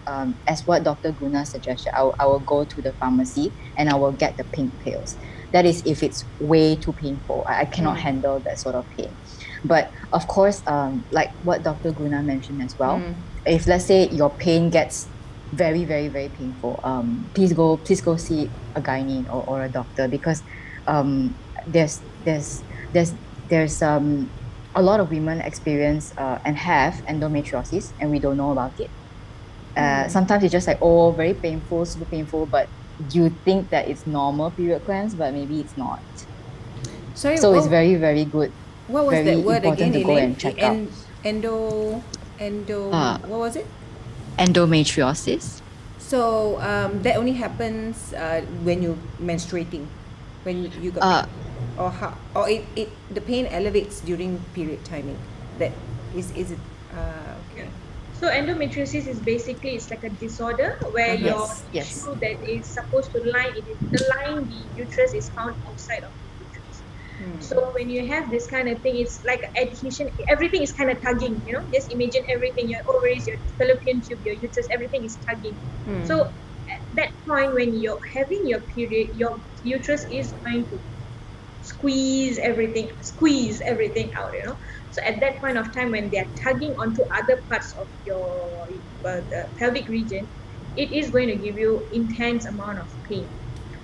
as what Dr. Guna suggested, I will go to the pharmacy and I will get the pink pills. That is if it's way too painful. I cannot handle that sort of pain. But of course, like what Dr. Guna mentioned as well, if let's say your pain gets very, very, very painful, please go see a gynae or a doctor, because there's there's there's there's a lot of women experience and have endometriosis, and we don't know about it. Sometimes it's just like, oh, very painful, super painful, but you think that it's normal period cramps, but maybe it's not. Sorry, So it's very, very good. what was very that word important again, to go Elaine? and check out. Endo, what was it? Endometriosis. So that only happens when you're menstruating, when you got pain. Or how, or it the pain elevates during period timing. That is it okay. So endometriosis is basically, it's like a disorder where your Yes. tissue that is supposed to line the uterus is found outside of the uterus. So when you have this kind of thing, it's like adhesion. Everything is kind of tugging. Just imagine everything: your ovaries, your fallopian tube, your uterus, everything is tugging. So at that point, when you're having your period, your uterus is trying to squeeze everything out. So at that point of time, when they are tugging onto other parts of your the pelvic region, it is going to give you intense amount of pain.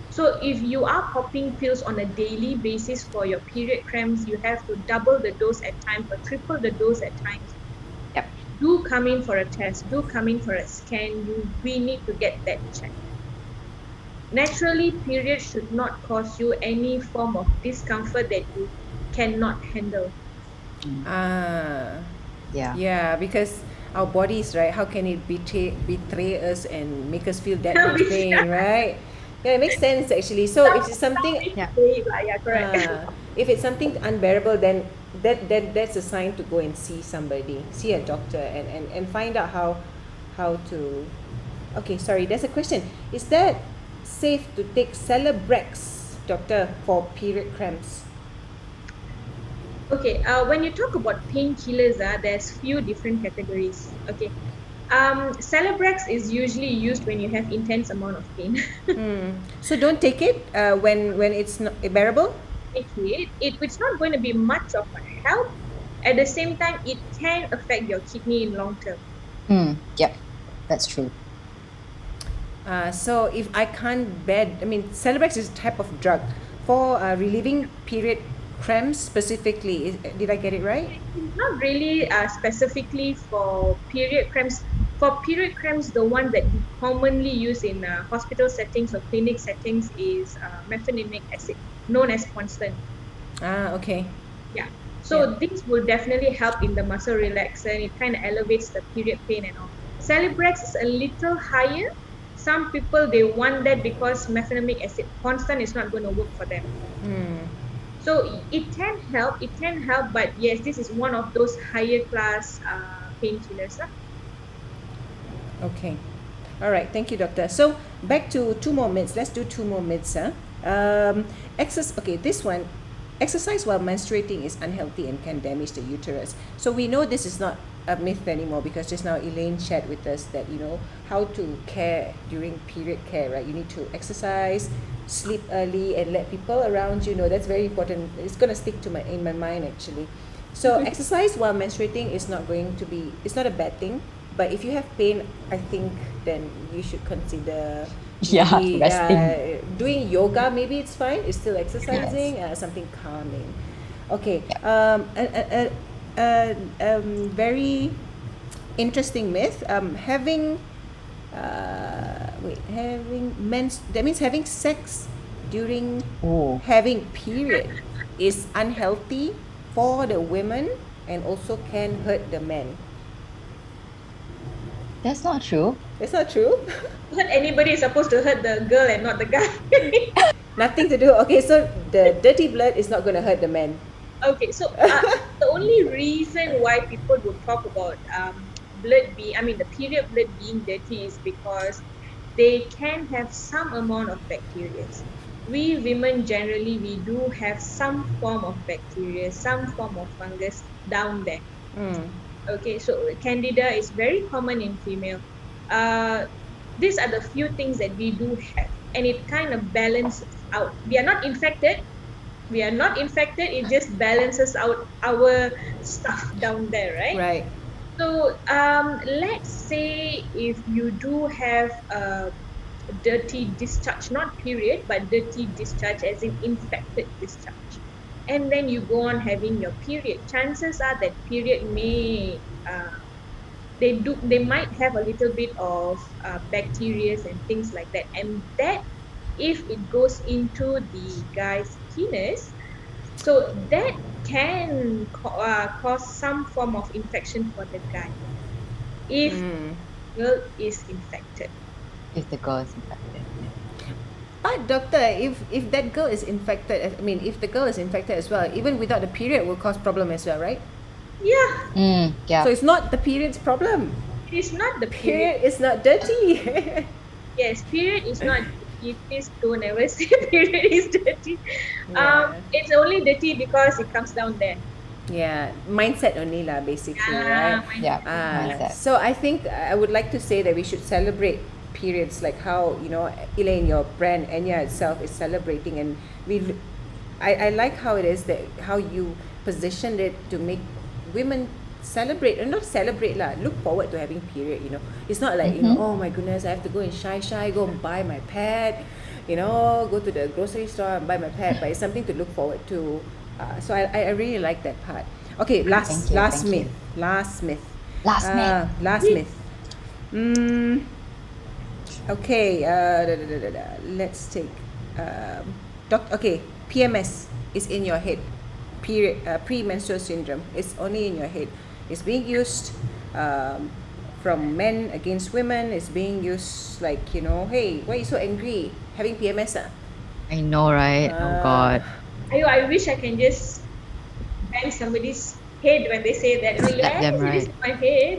So if you are popping pills on a daily basis for your period cramps, you have to double the dose at times or triple the dose at times. Yep. Do come in for a test, do come in for a scan. We need to get that checked. Naturally, periods should not cause you any form of discomfort that you cannot handle. Yeah, because our bodies, right? How can it betray us and make us feel that much pain, right? Yeah, it makes sense actually. So if it's something, correct. if it's something unbearable, then that's a sign to go and see a doctor, and find out how to. Okay, sorry. There's a question. Is that safe to take Celebrex, doctor, for period cramps? Okay, when you talk about painkillers, there's few different categories. Okay, Celebrex is usually used when you have intense amount of pain. So don't take it when it's not bearable. It's not going to be much of a help. At the same time, it can affect your kidney in long term. Yep, that's true. So if I can't bear, Celebrex is a type of drug for relieving period cramps specifically. Did I get it right? Not really specifically for period cramps. For period cramps, the one that we commonly use in hospital settings or clinic settings is mefenamic acid, known as Constant. Okay. Yeah. So this will definitely help in the muscle relaxant. It kind of elevates the period pain and all. Celebrex is a little higher. Some people, they want that because mefenamic acid Constant is not going to work for them. So it can help, but yes, this is one of those higher class painkillers. Okay. All right. Thank you, doctor. So back to 2 more myths. Let's do 2 more myths. Okay, this one. Exercise while menstruating is unhealthy and can damage the uterus. So we know this is not a myth anymore, because just now Elaine shared with us that how to care during period care, right? You need to exercise, sleep early, and let people around you know. That's very important. It's going to stick in my mind actually. So exercise while menstruating is it's not a bad thing, but if you have pain, I think then you should consider resting. doing yoga. Maybe it's fine, it's still exercising. Something calming. Okay. Very interesting myth. That means having sex during having period is unhealthy for the women and also can hurt the men. That's not true. It's not true. Hurt anybody is supposed to hurt the girl and not the guy. Nothing to do. Okay, so the dirty blood is not going to hurt the men. Okay, so the only reason why people would talk about the period blood being dirty is because they can have some amount of bacteria. We women generally, we do have some form of bacteria, some form of fungus down there. Okay, so candida is very common in female. These are the few things that we do have, and it kind of balances out. We are not infected. It just balances out our stuff down there, right? Right. So let's say if you do have a dirty discharge, not period, but dirty discharge as in infected discharge, and then you go on having your period, chances are that period may they might have a little bit of bacteria and things like that, and that if it goes into the guy's penis, so that can cause some form of infection for the guy if girl is infected. If the girl is infected. But doctor, if that girl is infected, I mean, if the girl is infected as well, even without the period, will cause problem as well, right? Yeah, Yeah. So it's not the period's problem. it is not the Period period. is not dirty. Yes, period is not. Please don't ever say period is dirty. Yeah. It's only dirty because it comes down there. Yeah, mindset only lah, basically, right? Yeah. Ah, Mindset. so I think I would like to say that we should celebrate periods, like how, you know, Elaine, your brand Enya itself is celebrating, and I like how it is that how you positioned it to make women celebrate, and not celebrate lah, look forward to having period, you know. It's not like, you know, oh my goodness, I have to go and shy go and buy my pad, you know, go to the grocery store and buy my pad, but it's something to look forward to. So I really like that part. Okay, last Thank you. myth. Last myth. Last myth. Last myth. Okay, let's take okay, PMS is in your head. Period, premenstrual syndrome is only in your head. It's being used from men against women. It's being used like, you know, hey, why are you so angry having PMS? I know, right? Oh God. I wish I can just bang somebody's head when they say that. Oh, Slap yes, them, it is right? my head.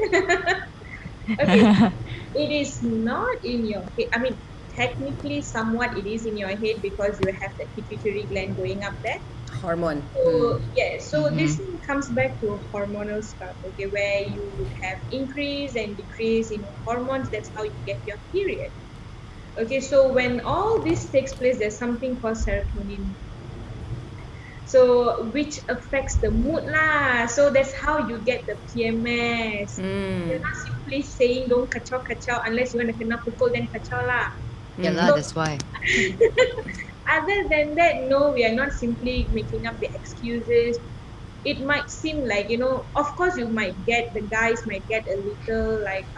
Okay, it is not in your head. I mean, technically, somewhat it is in your head because you have the pituitary gland going up there. Hormone. So so this thing comes back to hormonal stuff, okay, where you would have increase and decrease in hormones. That's how you get your period. Okay, so when all this takes place, there's something called serotonin. So which affects the mood lah. So that's how you get the PMS. You're not simply saying don't kacau unless you want to kena pukul, then kacau lah. Yeah lah, that's why. Other than that, no, we are not simply making up the excuses. It might seem like, you know, of course the guys might get a little like,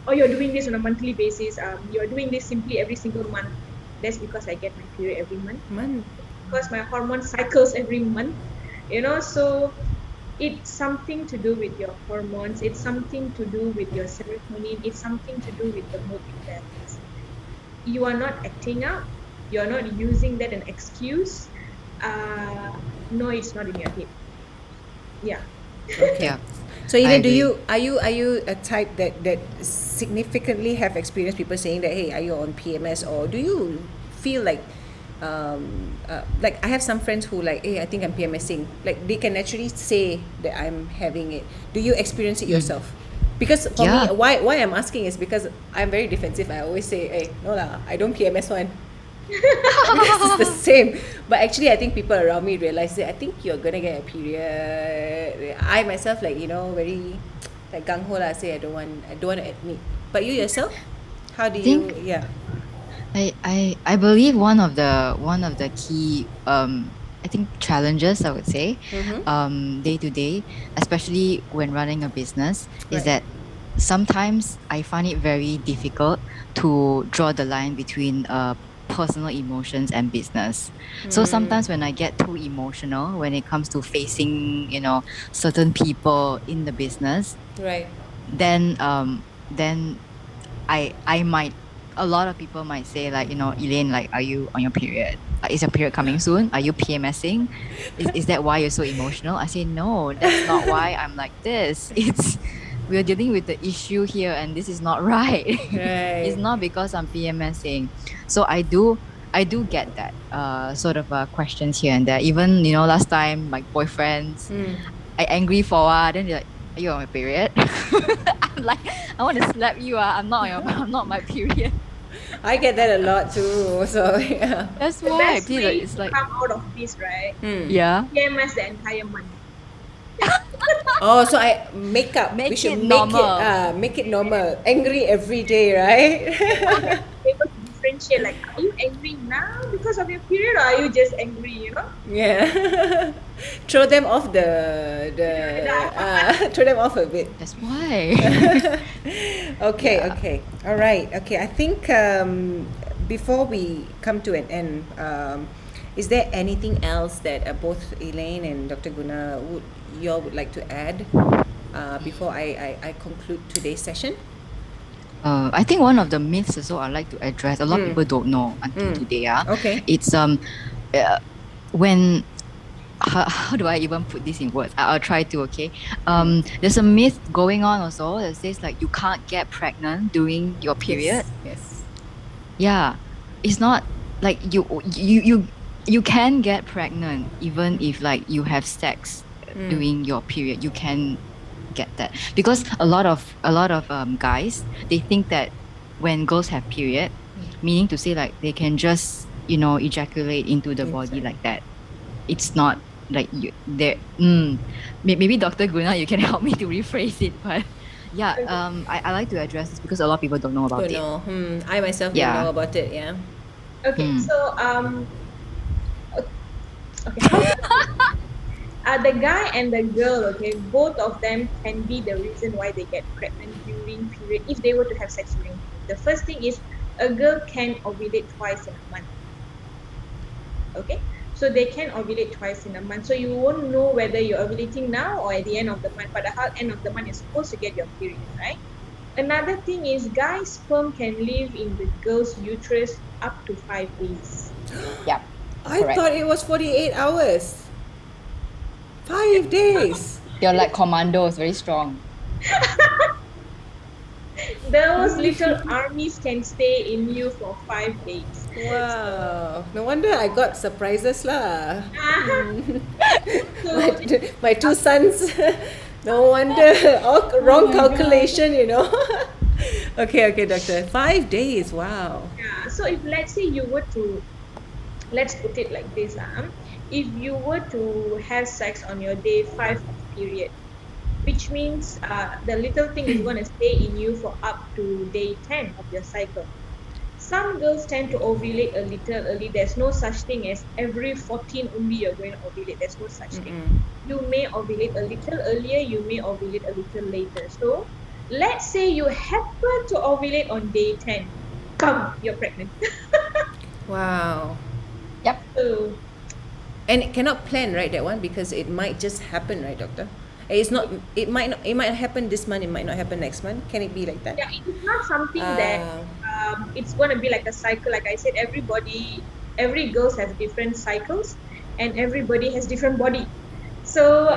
oh, you're doing this on a monthly basis. You're doing this simply every single month. That's because I get my period every month. Because my hormone cycles every month, you know, so it's something to do with your hormones. It's something to do with your serotonin. It's something to do with the mood imbalance. You are not acting up. You're not using that an excuse. No, it's not in your head. Yeah. Yeah. So I Elaine, agree. are you a type that significantly have experienced people saying that, hey, are you on PMS, or do you feel like I have some friends who like, hey, I think I'm PMSing. Like they can actually say that I'm having it. Do you experience it yourself? Because for Yeah. me, why I'm asking is because I'm very defensive. I always say, hey, no lah, I don't PMS one. Because it's the same. But actually, I think people around me realize that I think you're gonna get a period. I myself, like, you know, very like gung ho lah, say I don't want to admit. But you yourself, how do you? Think- Yeah. I believe one of the key I think challenges, I would say, day to day, especially when running a business, is Right. that sometimes I find it very difficult to draw the line between personal emotions and business. So sometimes when I get too emotional when it comes to facing, you know, certain people in the business, Right. then I might, a lot of people might say, like, you know, Elaine, like, are you on your period? Like, is your period coming soon? Are you PMSing? Is that why you're so emotional? I say, no, that's not why I'm like this. we're dealing with the issue here, and this is not right. Right. It's not because I'm PMSing. So I do get that sort of questions here and there. Even last time my boyfriends, I angry for then they're like, "Are you on my period?" I'm like, I want to slap you. I'm not my period. I get that a lot too. So yeah. That's The why best please, way it's to like, come out of this, right? yeah, PMS the entire month. Oh, so I make up. We Make should it make normal. make it normal. Angry every day, right? Able to differentiate, like, are you angry now because of your period, or are you just angry? Yeah. Throw them off throw them off a bit. That's why. Okay, Yeah. okay. All right. Okay. I think before we come to an end, is there anything else that both Elaine and Dr. Guna would like to add before I conclude today's session? I think one of the myths also I like to address. A lot of people don't know until today. Okay. It's when how do I even put this in words? I'll try to. Okay. There's a myth going on also that says like you can't get pregnant during your period. Yes. Yeah, it's not like you can get pregnant even if like you have sex during your period. You can get that because a lot of guys, they think that when girls have period, meaning to say like they can just ejaculate into the body like that. It's not like you there. Maybe Dr. Guna, you can help me to rephrase it, but yeah, I like to address this because a lot of people don't know about Don't it. know. I myself don't Yeah. know about it. Yeah. Okay, so okay. The guy and the girl, okay, both of them can be the reason why they get pregnant during period if they were to have sex during period. The first thing is a girl can ovulate twice in a month. Okay, so they can ovulate twice in a month. So you won't know whether you're ovulating now or at the end of the month. But at the end of the month, you're supposed to get your period, right? Another thing is guys' sperm can live in the girl's uterus up to 5 days. Yeah. I Correct. thought it was 48 hours. 5 days. You're like commandos, very strong. Those little armies can stay in you for 5 days. Wow. No wonder I got surprises lah. So My two sons. No wonder. All wrong calculation, Okay, doctor. 5 days. Wow. yeah, so if let's say you were to, let's put it like this, if you were to have sex on your day 5 of period, which means the little thing is going to stay in you for up to day 10 of your cycle. Some girls tend to ovulate a little early. There's no such thing as every 14 only you're going to ovulate. There's no such thing. You may ovulate a little earlier, you may ovulate a little later. So let's say you happen to ovulate on day 10. You're pregnant. Wow. So And it cannot plan, right, that one, because it might just happen, right, doctor? It's not. It might not. It might happen this month. It might not happen next month. Can it be like that? yeah, it's not something that it's going to be like a cycle. Like I said, every girls have different cycles, and everybody has different body. So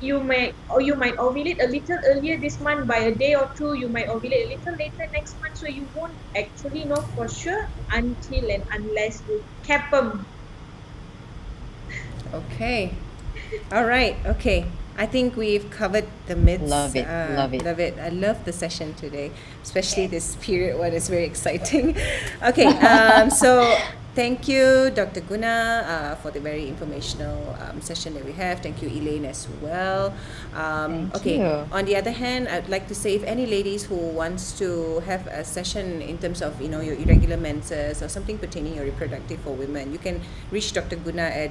you might ovulate a little earlier this month by a day or two. You might ovulate a little later next month. So you won't actually know for sure until and unless you cap them. Okay. All right. Okay. I think we've covered the myths. Love it, love it. Love it. I love the session today, especially this period one is very exciting. Okay. So thank you, Dr. Guna, for the very informational session that we have. Thank you, Elaine, as well. Thank Okay. you. On the other hand, I'd like to say if any ladies who wants to have a session in terms of your irregular menses or something pertaining your reproductive for women, you can reach Dr. Guna at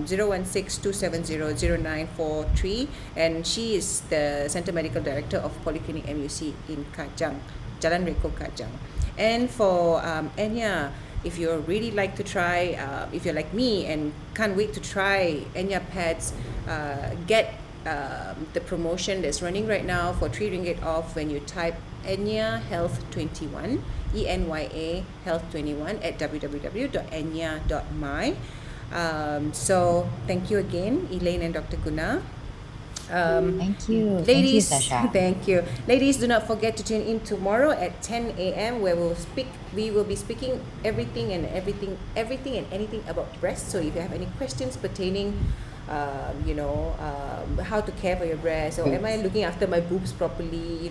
016-270-0943, and she is the Centre Medical Director of Polyclinic MUC in Kajang, Jalan Reko Kajang. And for Enya, if you really like to try, if you're like me and can't wait to try Enya pads, get the promotion that's running right now for 3 ringgit off when you type Enya Health 21, ENYA Health 21 at www.enya.my. So thank you again, Elaine and Dr. Guna. Thank you. Thank you, Ladies, Sasha. thank you. Ladies, do not forget to tune in tomorrow at 10 a.m. where we will be speaking everything and anything about breast. So if you have any questions pertaining, how to care for your breast, or am I looking after my boobs properly?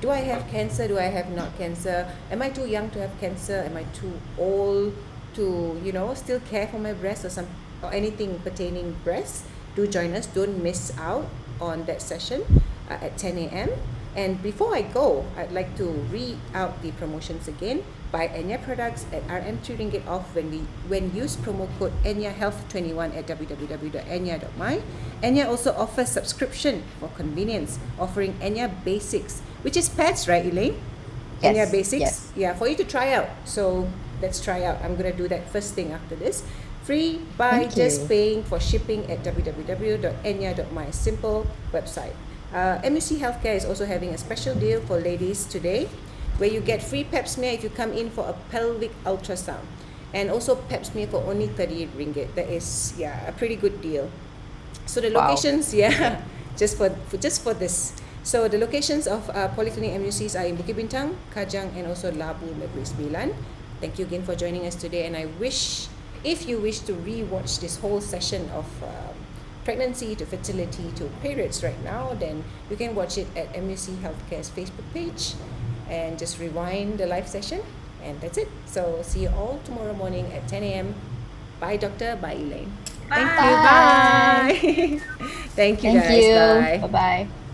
Do I have cancer? Do I have not cancer? Am I too young to have cancer? Am I too old to still care for my breast or anything pertaining breast? Do join us. Don't miss out on that session at 10 a.m. And before I go, I'd like to read out the promotions again. Buy Enya products at RM3 ringgit off when use promo code ENYAHealth21 at www.enya.my. Enya also offers subscription for convenience, offering Enya Basics, which is pads, right, Elaine? Yes, Enya Basics? yes. Yeah, for you to try out. So let's try out. I'm going to do that first thing after this. Free by Thank just you. paying for shipping at www.enya.my simple website. MUC Healthcare is also having a special deal for ladies today, where you get free pap smear if you come in for a pelvic ultrasound, and also pap smear for only 38 ringgit. That is a pretty good deal. So the Wow. locations, just for this. So the locations of Polyclinic MUCs are in Bukit Bintang, Kajang, and also Labu Negeri Sembilan. Thank you again for joining us today, and if you wish to re-watch this whole session of pregnancy to fertility to periods right now, then you can watch it at MUC Healthcare's Facebook page and just rewind the live session, and that's it. So see you all tomorrow morning at 10 a.m. Bye, Doctor. Bye, Elaine. Thank you. Bye. Thank you, Thank guys. you. Bye. Bye-bye.